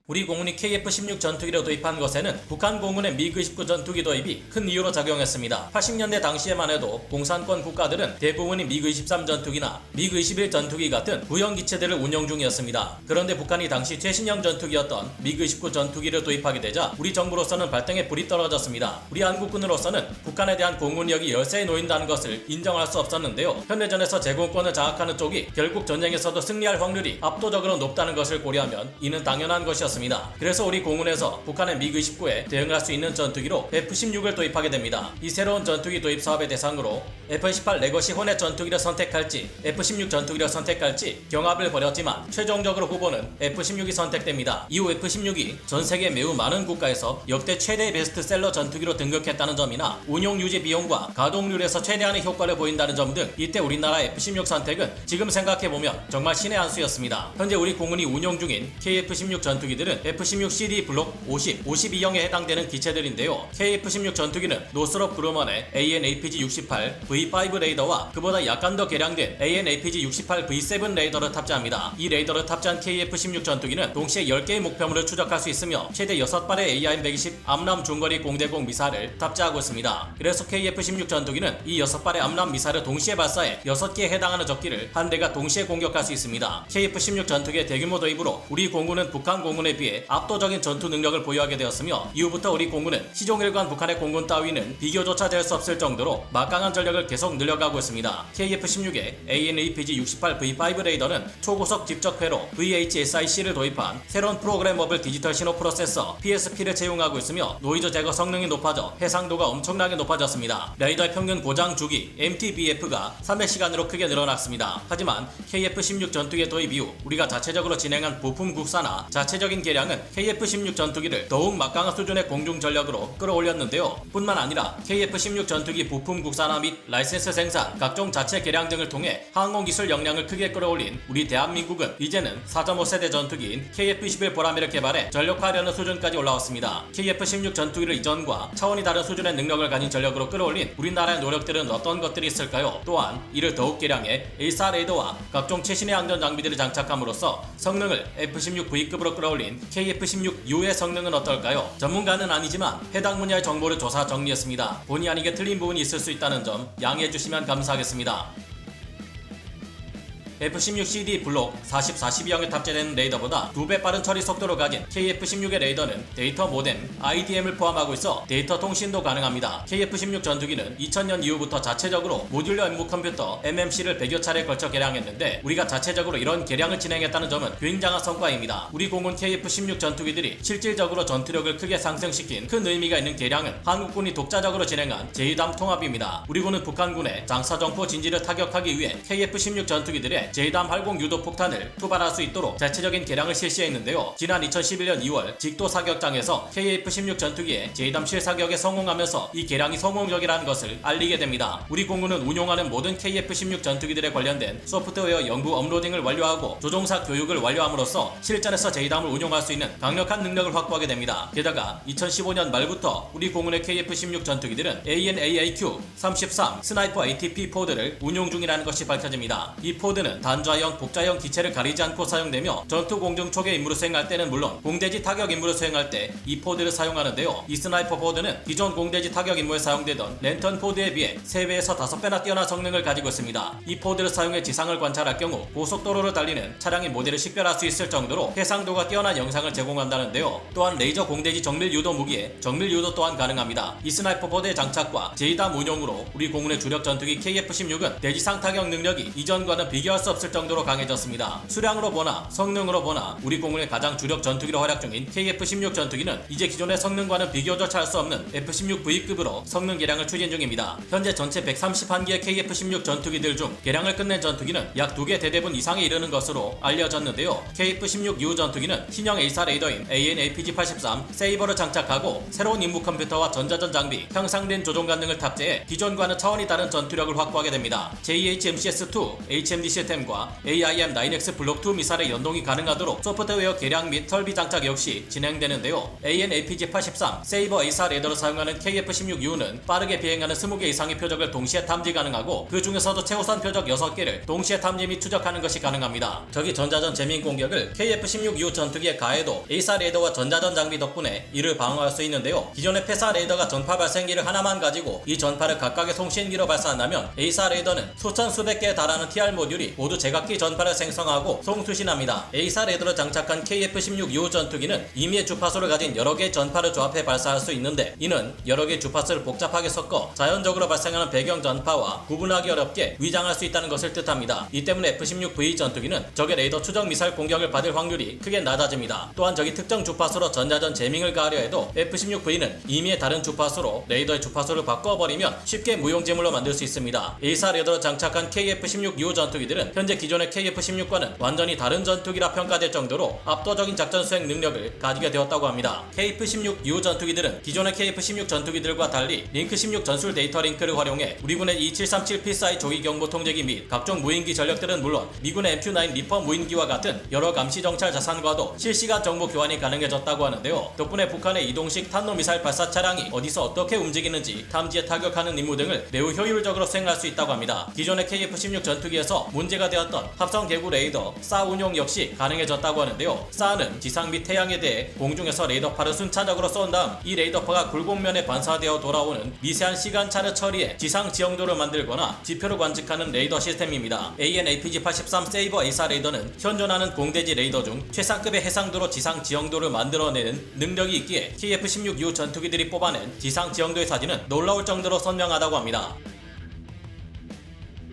우리 공군이 KF-16 전투기를 도입한 것에는 북한 공군의 미그-29 전투기 도입이 큰 이유로 작용했습니다. 80년대 당시에만 해도 공산권 국가들은 대부분이 미그-23 전투기나 미그-21 전투기 같은 구형 기체들을 운용 중이었습니다. 그런데 북한이 당시 최신형 전투기였던 미그-29 전투기를 도입하게 되자 우리 정부로서는 발등에 불이 떨어졌습니다. 우리 한국군으로서는 북한에 대한 공군력이 열세에 놓인다는 것을 인정할 수 없었는데요. 현대전에서 제공권을 장악하는 쪽이 결국 전쟁에서도 승리할 확률이 압도적으로 높다는 것을 고려하면 이는 당연한 것이었습니다. 그래서 우리 공군에서 북한의 미그-29에 대응할 수 있는 전투기로 F-16을 도입하게 됩니다. 이 새로운 전투기 도입 사업의 대상으로 F-18 레거시 호넷 전투기를 선택할지 F-16 전투기를 선택할지 경합을 벌였지만 최종적으로 후보는 F-16이 선택됩니다. 이후 F-16이 전 세계 매우 많은 국가에서 역대 최대의 베스트셀러 전투기로 등극했다는 점이나 운용 유지 비용과 가동률에서 최대한의 효과를 보인다는 점 등 이때 우리나라 F-16 선택은 지금 생각해보면 정말 신의 한 수였습니다. 현재 우리 공군이 운용 중인 KF-16 전투기들은 F-16CD 블록 50, 52형에 해당되는 기체들인데요. KF-16 전투기는 노스롭 그루먼의 AN/APG-68 V5 레이더와 그보다 약간 더 개량된 AN/APG-68 V7 레이더를 탑재합니다. 이 레이더를 탑재한 KF-16 전투기는 동시에 10개의 목표물을 추적할 수 있으며 최대 6발의 AIM-120 암람 중거리 공대공 미사일을 탑재하고 있습니다. 그래서 KF-16 전투기는 이 6발의 암람 미사일을 동시에 발사해 6개에 해당하는 적기를 한 대가 동시에 공격할 수 있습니다. KF-16 전투기의 대규모 도입으로 우리 공군은 북한 공군에 비해 압도적인 전투 능력을 보유하게 되었으며 이후부터 우리 공군은 시종일관 북한의 공군 따위는 비교조차 될 수 없을 정도로 막강한 전력을 계속 늘려가고 있습니다. KF-16의 AN/APG-68 V5 레이더는 초고속 직접회로 VHSIC를 도입한 새로운 프로그래머블 디지털 신호 프로세서 PSP를 채용하고 있으며 노이즈 제거 성능이 높아져 해상도가 엄청나게 높아졌습니다. 레이더의 평균 고장 주기 MTBF가 300시간으로 크게 늘어났습니다. 하지만 KF-16 전투기 도입 이후 우리가 자체적으로 진행한 부품 국산화, 자체적인 개량은 KF-16 전투기를 더욱 막강한 수준의 공중 전력으로 끌어올렸는데요. 뿐만 아니라 KF-16 전투기 부품 국산화 및 라이센스 생산, 각종 자체 개량 등을 통해 항공기술 역량을 크게 끌어올린 우리 대한민국은 이제는 4.5세대 전투기인 KF-21 보라매를 개발해 전력화하려는 수준까지 올라왔습니다. KF-16 전투기를 이전과 차원이 다른 수준의 능력을 가진 전력으로 끌어올린 우리나라의 노력들은 어떤 것들이 있을까요? 또한 이를 더욱 개량해 A4 레이더와 각종 최신의 항전 장비들을 장착함으로써 성능을 F-16V급으로 끌어올린 KF-16U의 성능은 어떨까요? 전문가는 아니지만 해당 분야의 정보를 조사 정리했습니다. 본의 아니게 틀린 부분이 있을 수 있다는 점 양해해 주시면 감사하겠습니다. F-16CD 블록 40, 42형에 탑재된 레이더보다 2배 빠른 처리 속도를 가진 KF-16의 레이더는 데이터 모뎀, IDM을 포함하고 있어 데이터 통신도 가능합니다. KF-16 전투기는 2000년 이후부터 자체적으로 모듈러 임무 컴퓨터 MMC를 100여 차례 걸쳐 개량했는데 우리가 자체적으로 이런 개량을 진행했다는 점은 굉장한 성과입니다. 우리 공군 KF-16 전투기들이 실질적으로 전투력을 크게 상승시킨 큰 의미가 있는 개량은 한국군이 독자적으로 진행한 제2담 통합입니다. 우리 군은 북한군의 장사정포 진지를 타격하기 위해 KF-16 전투기들의 제2담 활공 유도 폭탄을 투발할 수 있도록 자체적인 개량을 실시했는데요. 지난 2011년 2월 직도 사격장에서 KF-16 전투기의 제2담 실사격에 성공하면서 이 개량이 성공적이라는 것을 알리게 됩니다. 우리 공군은 운용하는 모든 KF-16 전투기들에 관련된 소프트웨어 연구 업로딩을 완료하고 조종사 교육을 완료함으로써 실전에서 제2담을 운용할 수 있는 강력한 능력을 확보하게 됩니다. 게다가 2015년 말부터 우리 공군의 KF-16 전투기들은 AN/AAQ-33 스나이퍼 ATP 포드를 운용 중이라는 것이 밝혀집니다. 이 포드는 전투기는 단좌형, 복좌형 기체를 가리지 않고 사용되며 전투 공중 초계 임무를 수행할 때는 물론 공대지 타격 임무를 수행할 때 이 포드를 사용하는데요. 이 스나이퍼 포드는 기존 공대지 타격 임무에 사용되던 랜턴 포드에 비해 3배에서 5배나 뛰어난 성능을 가지고 있습니다. 이 포드를 사용해 지상을 관찰할 경우 고속도로를 달리는 차량의 모델을 식별할 수 있을 정도로 해상도가 뛰어난 영상을 제공한다는데요. 또한 레이저 공대지 정밀 유도 무기에 정밀 유도 또한 가능합니다. 이 스나이퍼 포드의 장착과 제2담 운용으로 우리 공군의 주력 전투기 KF-16은 대지상 타격 능력이 이전과는 비교할 수 없을 정도로 강해졌습니다. 수량으로 보나 성능으로 보나 우리 공군의 가장 주력 전투기로 활약 중인 KF-16 전투기는 이제 기존의 성능과는 비교조차 할 수 없는 F-16V급으로 성능 개량을 추진 중입니다. 현재 전체 131기의 KF-16 전투기들 중 개량을 끝낸 전투기는 약 2개 대대분 이상에 이르는 것으로 알려졌는데요. KF-16U 전투기는 신형 A사 레이더인 AN/APG-83 세이버를 장착하고 새로운 임무 컴퓨터와 전자전 장비, 향상된 조종관 등을 탑재해 기존과는 차원이 다른 전투력을 확보하게 됩니다. JH-MCS-2 HMD 시스템과 AIM-9X 블록2 미사일의 연동이 가능하도록 소프트웨어 개량 및 설비 장착 역시 진행되는데요. AN/APG-83 세이버 A사 레이더를 사용하는 KF-16U는 빠르게 비행하는 20개 이상의 표적을 동시에 탐지 가능하고 그 중에서도 최우선 표적 6개를 동시에 탐지 및 추적하는 것이 가능합니다. 적이 전자전 재민 공격을 KF-16U 전투기에 가해도 A사 레이더와 전자전 장비 덕분에 이를 방어할 수 있는데요. 기존의 패사 레이더가 전파 발생기를 하나만 가지고 이 전파를 각각의 통신기로 발사한다면 A사 레이더는 수천 수백 개에 달하는 TR 모듈이 모두 제각기 전파를 생성하고 송수신합니다. A사 레이더를 장착한 KF-16U 전투기는 임의의 주파수를 가진 여러 개의 전파를 조합해 발사할 수 있는데 이는 여러 개의 주파수를 복잡하게 섞어 자연적으로 발생하는 배경 전파와 구분하기 어렵게 위장할 수 있다는 것을 뜻합니다. 이 때문에 F-16V 전투기는 적의 레이더 추적 미사일 공격을 받을 확률이 크게 낮아집니다. 또한 적이 특정 주파수로 전자전 재밍을 가하려 해도 F-16V는 임의의 다른 주파수로 레이더의 주파수를 바꿔버리면 쉽게 무용지물로 만들 수 있습니다. A사 레이더로 장착한 KF-16U 전투기들은 현재 기존의 KF-16과는 완전히 다른 전투기라 평가될 정도로 압도적인 작전 수행 능력을 가지게 되었다고 합니다. KF-16U 전투기들은 기존의 KF-16 전투기들과 달리 링크-16 전술 데이터 링크를 활용해 우리군의 E737 필사의 조기 경보 통제기 및 각종 무인기 전력들은 물론 미군의 MQ-9 리퍼 무인기와 같은 여러 감시 정찰 자산과도 실시간 정보 교환이 가능해졌다고 하는데요. 덕분에 북한의 이동식 탄도미사일 발사 차량이 어디서 어떻게 움직이는지 탐지에 타격하는 임무 등을 매우 효율적으로 수행할 수 있다고 합니다. 기존의 KF-16 전투기에서 문제가 되었던 합성 개구 레이더 SA 운용 역시 가능해졌다고 하는데요. SA는 지상 및 태양에 대해 공중에서 레이더파를 순차적으로 쏜 다음 이 레이더파가 굴곡면에 반사되어 돌아오는 미세한 시간차를 처리해 지상 지형도를 만들거나 지표를 관측하는 레이더 시스템입니다. AN/APG-83 세이버 A사 레이더는 현존하는 공대지 레이더 중 최상급의 해상도로 지상 지형도를 만들어내는 능력이 있기에 KF-16U 전투기들이 뽑아낸 지상 지형도의 사진은 놀라울 정도로 선명하다고 합니다.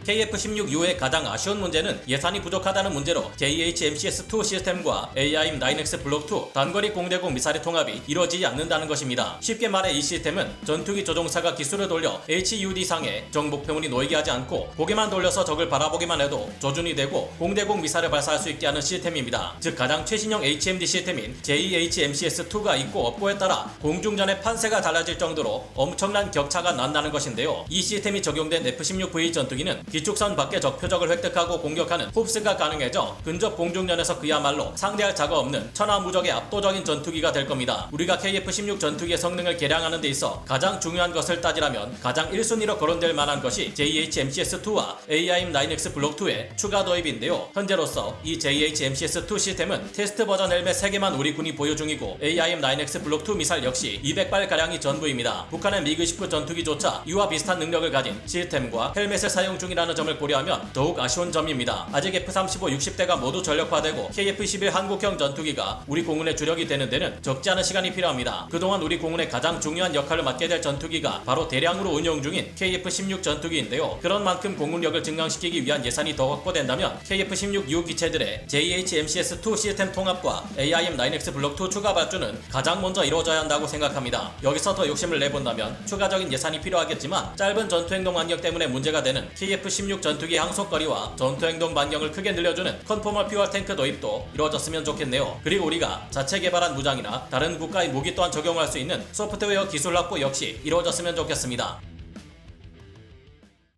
KF-16U의 가장 아쉬운 문제는 예산이 부족하다는 문제로 JH-MCS-2 시스템과 AIM-9X 블록2 단거리 공대공 미사일 통합이 이루어지지 않는다는 것입니다. 쉽게 말해 이 시스템은 전투기 조종사가 기술을 돌려 HUD상에 정 목표물이 놓이게 하지 않고 고개만 돌려서 적을 바라보기만 해도 조준이 되고 공대공 미사일을 발사할 수 있게 하는 시스템입니다. 즉 가장 최신형 HMD 시스템인 JH-MCS-2가 있고 없고에 따라 공중전의 판세가 달라질 정도로 엄청난 격차가 난다는 것인데요. 이 시스템이 적용된 F-16V 전투기는 기축선 밖의 적 표적을 획득하고 공격하는 홉스가 가능해져 근접 공중전에서 그야말로 상대할 자가 없는 천하무적의 압도적인 전투기가 될 겁니다. 우리가 KF-16 전투기의 성능을 개량하는 데 있어 가장 중요한 것을 따지라면 가장 1순위로 거론될 만한 것이 JH-MCS-2와 AIM-9X 블록2의 추가 도입인데요. 현재로서 이 JH-MCS-2 시스템은 테스트 버전 헬멧 3개만 우리 군이 보유 중이고 AIM-9X 블록2 미사일 역시 200발가량이 전부입니다. 북한의 미그-19 전투기조차 이와 비슷한 능력을 가진 시스템과 헬멧을 사용 중이라는 점을 고려하면 더욱 아쉬운 점입니다. 아직 F-35 60대가 모두 전력화되고 KF-11 한국형 전투기가 우리 공군의 주력이 되는 데는 적지 않은 시간이 필요합니다. 그동안 우리 공군의 가장 중요한 역할을 맡게 될 전투기가 바로 대량으로 운용 중인 KF-16 전투기인데요. 그런 만큼 공군력을 증강시키기 위한 예산이 더 확보된다면 KF-16U 기체들의 JH-MCS-2 시스템 통합과 AIM-9X 블록2 추가 발주는 가장 먼저 이루어져야 한다고 생각합니다. 여기서 더 욕심을 내본다면 추가적인 예산이 필요하겠지만 짧은 전투행동 반경 때문에 문제가 되는 KF-16 전투기 항속거리와 전투행동 반경을 크게 늘려주는 컨포멀 퓨얼 탱크 도입도 이루어졌으면 좋겠네요. 그리고 우리가 자체 개발한 무장이나 다른 국가의 무기 또한 적용할 수 있는 소프트웨어 기술 확보 역시 이루어졌으면 좋겠습니다.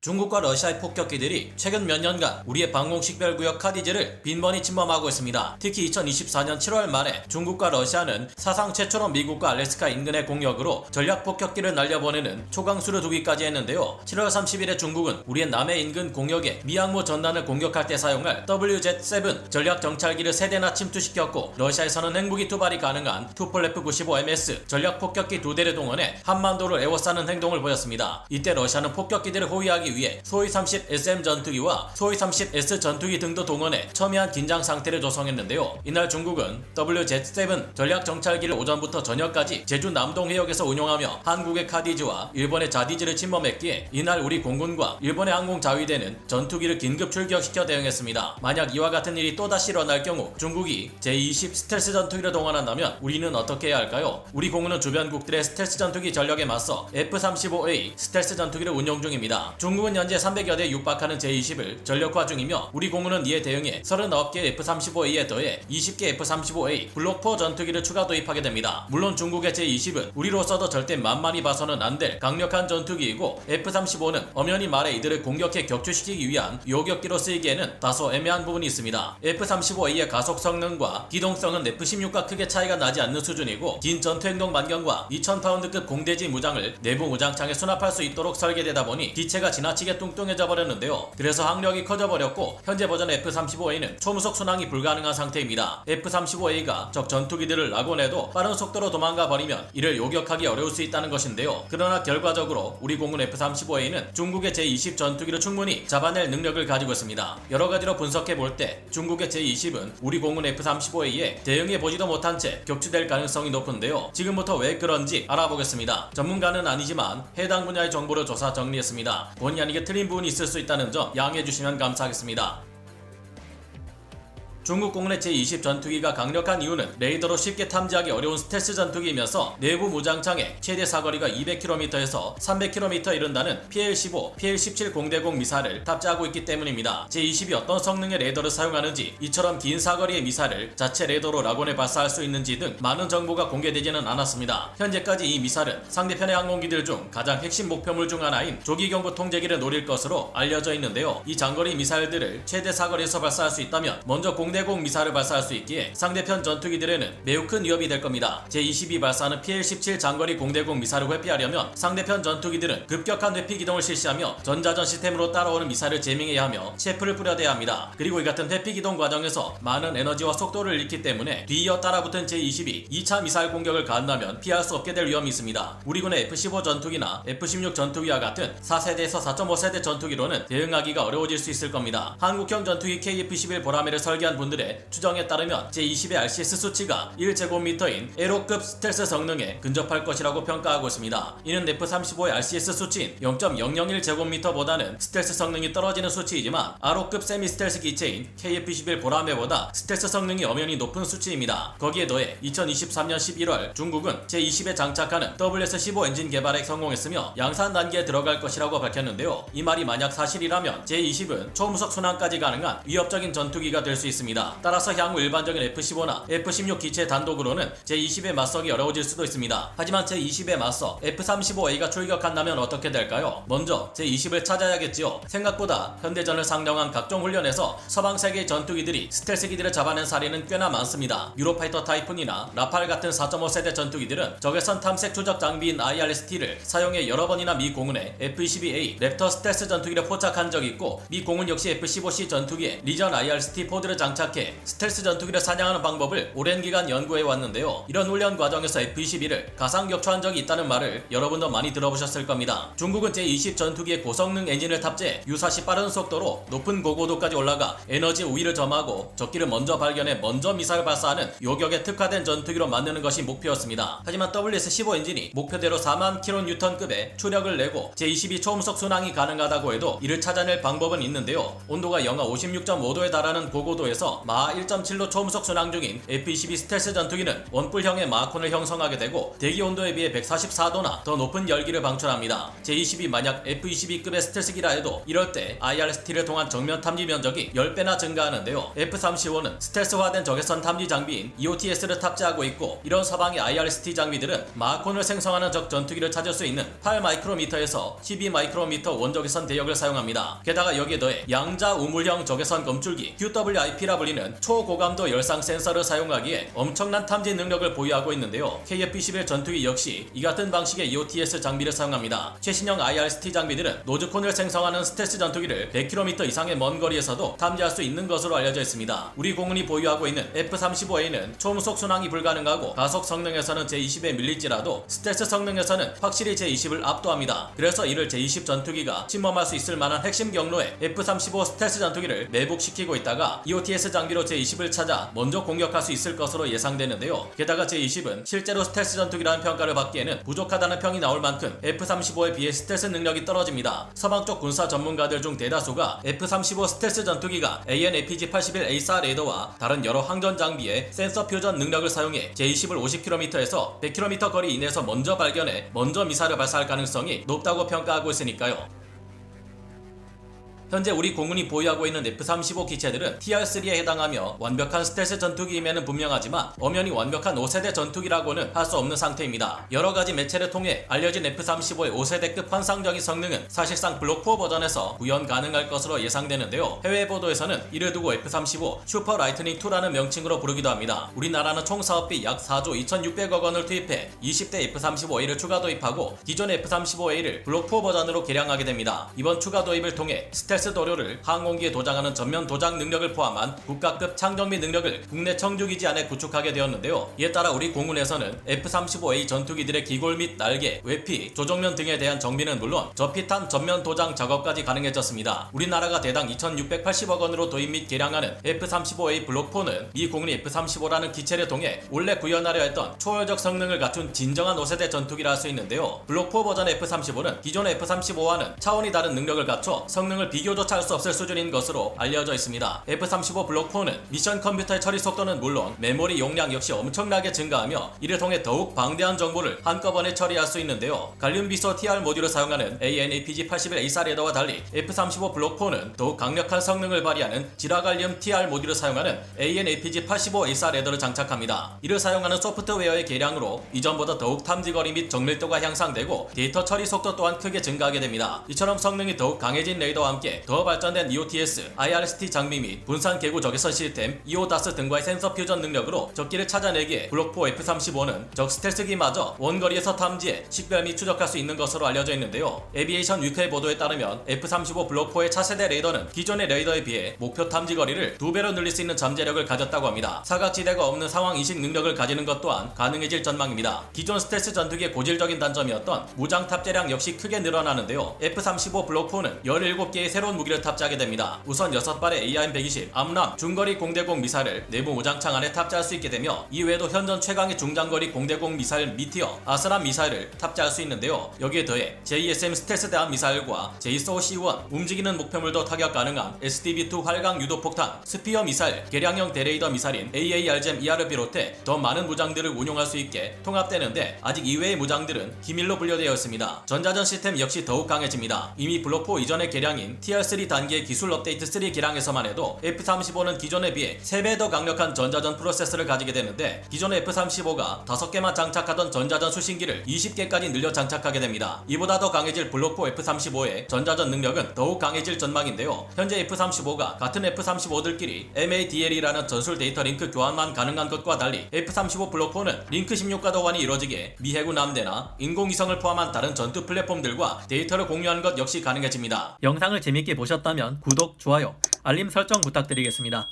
중국과 러시아의 폭격기들이 최근 몇 년간 우리의 방공식별구역 카디즈를 빈번히 침범하고 있습니다. 특히 2024년 7월 말에 중국과 러시아는 사상 최초로 미국과 알래스카 인근의 공역으로 전략 폭격기를 날려보내는 초강수를 두기까지 했는데요. 7월 30일에 중국은 우리의 남해 인근 공역에 미항모 전단을 공격할 때 사용할 WZ-7 전략 정찰기를 3대나 침투시켰고, 러시아에서는 핵무기 투발이 가능한 투폴레프 95MS 전략 폭격기 2대를 동원해 한반도를 에워싸는 행동을 보였습니다. 이때 러시아는 폭격기들을 호위하기 위해 소위 30SM 전투기와 소위 30S 전투기 등도 동원해 첨예한 긴장 상태를 조성했는데요. 이날 중국은 WZ-7 전략 정찰기를 오전부터 저녁까지 제주 남동 해역에서 운용하며 한국의 카디즈와 일본의 자디즈를 침범했기에 이날 우리 공군과 일본의 항공 자위대는 전투기를 긴급 출격시켜 대응했습니다. 만약 이와 같은 일이 또다시 일어날 경우 중국이 제-20 스텔스 전투기를 동원한다면 우리는 어떻게 해야 할까요? 우리 공군은 주변국들의 스텔스 전투기 전력에 맞서 F-35A 스텔스 전투기를 운용 중입니다. 중국은 현재 300여 대 육박하는 제-20을 전력화 중이며 우리 공군은 이에 대응해 39개 F-35A에 더해 20개 F-35A 블록4 전투기를 추가 도입하게 됩니다. 물론 중국의 제-20은 우리로서도 절대 만만히 봐서는 안 될 강력한 전투기이고, F-35는 엄연히 말해 이들을 공격해 격추시키기 위한 요격기로 쓰이기에는 다소 애매한 부분이 있습니다. F-35A의 가속 성능과 기동성은 F-16과 크게 차이가 나지 않는 수준이고, 긴 전투행동 반경과 2000파운드급 공대지 무장을 내부 무장창에 수납할 수 있도록 설계되다 보니 기체가 지나치게 뚱뚱해져 버렸는데요. 그래서 항력이 커져버렸고 현재 버전 F-35A는 초무속 순항이 불가능한 상태입니다. F-35A가 적 전투기들을 낙원해도 빠른 속도로 도망가 버리면 이를 요격하기 어려울 수 있다는 것인데요. 그러나 결과적으로 우리 공군 F-35A는 중국의 제-20 전투기를 충분히 잡아낼 능력을 가지고 있습니다. 여러가지로 분석해 볼 때 중국의 제-20은 우리 공군 F-35A에 대응해 보지도 못한 채 격추될 가능성이 높은데요. 지금부터 왜 그런지 알아보겠습니다. 전문가는 아니지만 해당 분야의 정보를 조사 정리했습니다. 본의 아니게 틀린 부분이 있을 수 있다는 점 양해해 주시면 감사하겠습니다. 중국 공군의 제-20 전투기가 강력한 이유는 레이더로 쉽게 탐지하기 어려운 스텔스 전투기이면서 내부 무장창에 최대 사거리가 200km에서 300km에 이른다는 PL-15, PL-17 공대공 미사일을 탑재하고 있기 때문입니다. 제-20이 어떤 성능의 레이더를 사용하는지, 이처럼 긴 사거리의 미사일을 자체 레이더로 낙원에 발사할 수 있는지 등 많은 정보가 공개되지는 않았습니다. 현재까지 이 미사일은 상대편의 항공기들 중 가장 핵심 목표물 중 하나인 조기경보 통제기를 노릴 것으로 알려져 있는데요. 이 장거리 미사일들을 최대 사거리에서 발사할 수 있다면 먼저 공대공 미사일을 발사할 수 있기에 상대편 전투기들에는 매우 큰 위협이 될 겁니다. 제-20이 발사하는 PL-17 장거리 공대공 미사일을 회피하려면 상대편 전투기들은 급격한 회피 기동을 실시하며 전자전 시스템으로 따라오는 미사일을 제밍해야 하며 체프를 뿌려대야 합니다. 그리고 이 같은 회피 기동 과정에서 많은 에너지와 속도를 잃기 때문에 뒤이어 따라붙은 제-20이 2차 미사일 공격을 가한다면 피할 수 없게 될 위험이 있습니다. 우리 군의 F-15 전투기나 F-16 전투기와 같은 4세대에서 4.5세대 전투기로는 대응하기가 어려워질 수 있을 겁니다. 한국형 전투기 KF-11 보라매를 설계한 분들의 추정에 따르면 제-20의 RCS 수치가 1제곱미터인 에로급 스텔스 성능에 근접할 것이라고 평가하고 있습니다. 이는 F-35의 RCS 수치인 0.001제곱미터보다는 스텔스 성능이 떨어지는 수치이지만 아로급 세미 스텔스 기체인 KF-11 보라매보다 스텔스 성능이 엄연히 높은 수치입니다. 거기에 더해 2023년 11월 중국은 제-20에 장착하는 WS-15 엔진 개발에 성공했으며 양산 단계에 들어갈 것이라고 밝혔는데요. 이 말이 만약 사실이라면 제-20은 초무속 순항까지 가능한 위협적인 전투기가 될 수 있습니다. 따라서 향후 일반적인 F-15나 F-16 기체 단독으로는 제-20에 맞서기 어려워질 수도 있습니다. 하지만 제-20에 맞서 F-35A가 출격한다면 어떻게 될까요? 먼저 제-20을 찾아야겠지요. 생각보다 현대전을 상정한 각종 훈련에서 서방 세계의 전투기들이 스텔스 기들을 잡아낸 사례는 꽤나 많습니다. 유로파이터 타이푼이나 라팔 같은 4.5세대 전투기들은 적외선 탐색 추적 장비인 IRST를 사용해 여러 번이나 미 공군의 F-22A 랩터 스텔스 전투기를 포착한 적이 있고, 미 공군 역시 F-15C 전투기에 리전 IRST 포드를 장착해 스텔스 전투기를 사냥하는 방법을 오랜 기간 연구해 왔는데요. 이런 훈련 과정에서 F-22를 가상 격추한 적이 있다는 말을 여러분도 많이 들어보셨을 겁니다. 중국은 제-20 전투기에 고성능 엔진을 탑재해 유사시 빠른 속도로 높은 고고도까지 올라가 에너지 우위를 점하고 적기를 먼저 발견해 먼저 미사일 발사하는 요격에 특화된 전투기로 만드는 것이 목표였습니다. 하지만 WS-15 엔진이 목표대로 4만 kN급의 추력을 내고 제-20이 초음속 순항이 가능하다고 해도 이를 찾아낼 방법은 있는데요. 온도가 영하 56.5도에 달하는 고고도에서 상승하면서 마하 1.7로 초음속 순항 중인 F-22 스텔스 전투기는 원뿔형의 마하콘을 형성하게 되고 대기 온도에 비해 144도나 더 높은 열기를 방출합니다. 제-22 만약 F-22급의 스텔스기라 해도 이럴 때 IRST를 통한 정면 탐지 면적이 10배나 증가하는데요. F-35는 스텔스화된 적외선 탐지 장비인 EOTS를 탑재하고 있고 이런 서방의 IRST 장비들은 마하콘을 생성하는 적 전투기를 찾을 수 있는 8마이크로미터에서 12마이크로미터 원적외선 대역을 사용합니다. 게다가 여기에 더해 양자 우물형 적외선 검출기 QWIP라 불리는 초고감도 열상 센서를 사용하기에 엄청난 탐지 능력을 보유하고 있는데요. KF-21 전투기 역시 이 같은 방식의 EOTS 장비를 사용합니다. 최신형 IRST 장비들은 노즈콘을 생성하는 스텔스 전투기를 100km 이상의 먼 거리에서도 탐지할 수 있는 것으로 알려져 있습니다. 우리 공군이 보유하고 있는 F-35A는 초음속 순항이 불가능하고 가속 성능에서는 제-20에 밀릴지라도 스텔스 성능에서는 확실히 제-20을 압도합니다. 그래서 이를 제-20 전투기가 침범할 수 있을 만한 핵심 경로에 F-35 스텔스 전투기를 매복시키고 있다가 EOTS 장비로 제-20을 찾아 먼저 공격할 수 있을 것으로 예상되는데요. 게다가 제-20은 실제로 스텔스 전투기라는 평가를 받기에는 부족하다는 평이 나올 만큼 F-35에 비해 스텔스 능력이 떨어집니다. 서방 쪽 군사 전문가들 중 대다수가 F-35 스텔스 전투기가 AN/APG-81A4 레이더와 다른 여러 항전 장비의 센서 표전 능력을 사용해 제-20을 50km에서 100km 거리 이내에서 먼저 발견해 먼저 미사일을 발사할 가능성이 높다고 평가하고 있으니까요. 현재 우리 공군이 보유하고 있는 F-35 기체들은 TR-3에 해당하며 완벽한 스텔스 전투기임에는 분명하지만 엄연히 완벽한 5세대 전투기라고는 할 수 없는 상태입니다. 여러가지 매체를 통해 알려진 F-35의 5세대급 환상적인 성능은 사실상 블록 4 버전에서 구현 가능할 것으로 예상되는데요. 해외 보도에서는 이를 두고 F-35 슈퍼 라이트닝 2라는 명칭으로 부르기도 합니다. 우리나라는 총 사업비 약 4조 2,600억 원을 투입해 20대 F-35A를 추가 도입하고 기존의 F-35A를 블록 4 버전으로 개량하게 됩니다. 이번 추가 도입을 통해 스텔스 도료를 항공기에 도장하는 전면 도장 능력을 포함한 국가급 창정 및 능력을 국내 청주기지 안에 구축하게 되었는데요. 이에 따라 우리 공군에서는 F-35A 전투기들의 기골 및 날개, 외피, 조종면 등에 대한 정비는 물론 저피탄 전면 도장 작업까지 가능해졌습니다. 우리나라가 대당 2,680억 원으로 도입 및 개량하는 F-35A 블록 4는 미 공군이 F-35라는 기체를 통해 원래 구현하려 했던 초월적 성능을 갖춘 진정한 5세대 전투기라 할 수 있는데요. 블록 4 버전의 F-35는 기존의 F-35와는 차원이 다른 능력을 갖춰 성능을 비교조차 할 수 없을 수준인 것으로 알려져 있습니다. F-35 블록 4는 미션 컴퓨터의 처리 속도는 물론 메모리 용량 역시 엄청나게 증가하며 이를 통해 더욱 방대한 정보를 한꺼번에 처리할 수 있는데요. 갈륨 비소 TR 모듈을 사용하는 AN/APG-81A4 레더와 달리 F-35 블록 4는 더욱 강력한 성능을 발휘하는 지라갈륨 TR 모듈을 사용하는 AN/APG-85A4 레더를 장착합니다. 이를 사용하는 소프트웨어의 개량으로 이전보다 더욱 탐지거리 및 정밀도가 향상되고 데이터 처리 속도 또한 크게 증가하게 됩니다. 이처럼 성능이 더욱 강해진 레이더와 함께 더 발전된 EOTS, IRST 장비 및 분산 개구 적외선 시스템, EODAS 등과의 센서 퓨전 능력으로 적기를 찾아내기에 블록 4 F-35는 적 스텔스기마저 원거리에서 탐지해 식별 및 추적할 수 있는 것으로 알려져 있는데요. 에비에이션 위크의 보도에 따르면 F-35 블록 4의 차세대 레이더는 기존의 레이더에 비해 목표 탐지 거리를 2배로 늘릴 수 있는 잠재력을 가졌다고 합니다. 사각지대가 없는 상황 인식 능력을 가지는 것 또한 가능해질 전망입니다. 기존 스텔스 전투기의 고질적인 단점이었던 무장 탑재량 역시 크게 늘어나는데요. F-35 블록 4는 17개의 새로운 무기를 탑재하게 됩니다. 우선 6발의 AIM-120 암람 중거리 공대공 미사일을 내부 무장창 안에 탑재할 수 있게 되며 이외에도 현존 최강의 중장거리 공대공 미사일 미티어, 아스람 미사일을 탑재할 수 있는데요. 여기에 더해 JSM 스텔스 대함 미사일과 JSOC-1 움직이는 목표물도 타격 가능한 SDB-2 활강 유도폭탄, 스피어 미사일, 개량형 대레이더 미사일인 AARGM-ER을 비롯해 더 많은 무장들을 운용할 수 있게 통합되는데 아직 이외의 무장들은 기밀로 분류되어 있습니다. 전자전 시스템 역시 더욱 강해집니다. 이미 블록 4 이전의 개량인 TR-3 단계의 기술 업데이트 3 개량에서만 해도 F-35는 기존에 비해 3배 더 강력한 전자전 프로세서를 가지게 되는데 기존의 F-35가 5개만 장착하던 전자전 수신기를 20개까지 늘려 장착하게 됩니다. 이보다 더 강해질 블록 4 F-35의 전자전 능력은 더욱 강해질 전망인데요. 현재 F-35가 같은 F-35들끼리 MADL이라는 전술 데이터 링크 교환만 가능한 것과 달리 F-35 블록 4는 링크 16과 도환이 이루어지게 미 해군 함대나 인공위성을 포함한 다른 전투 플랫폼들과 데이터를 공유하는 것 역시 가능해집니다. 영상을 재밌게 보셨다면 구독, 좋아요, 알림 설정 부탁드리겠습니다.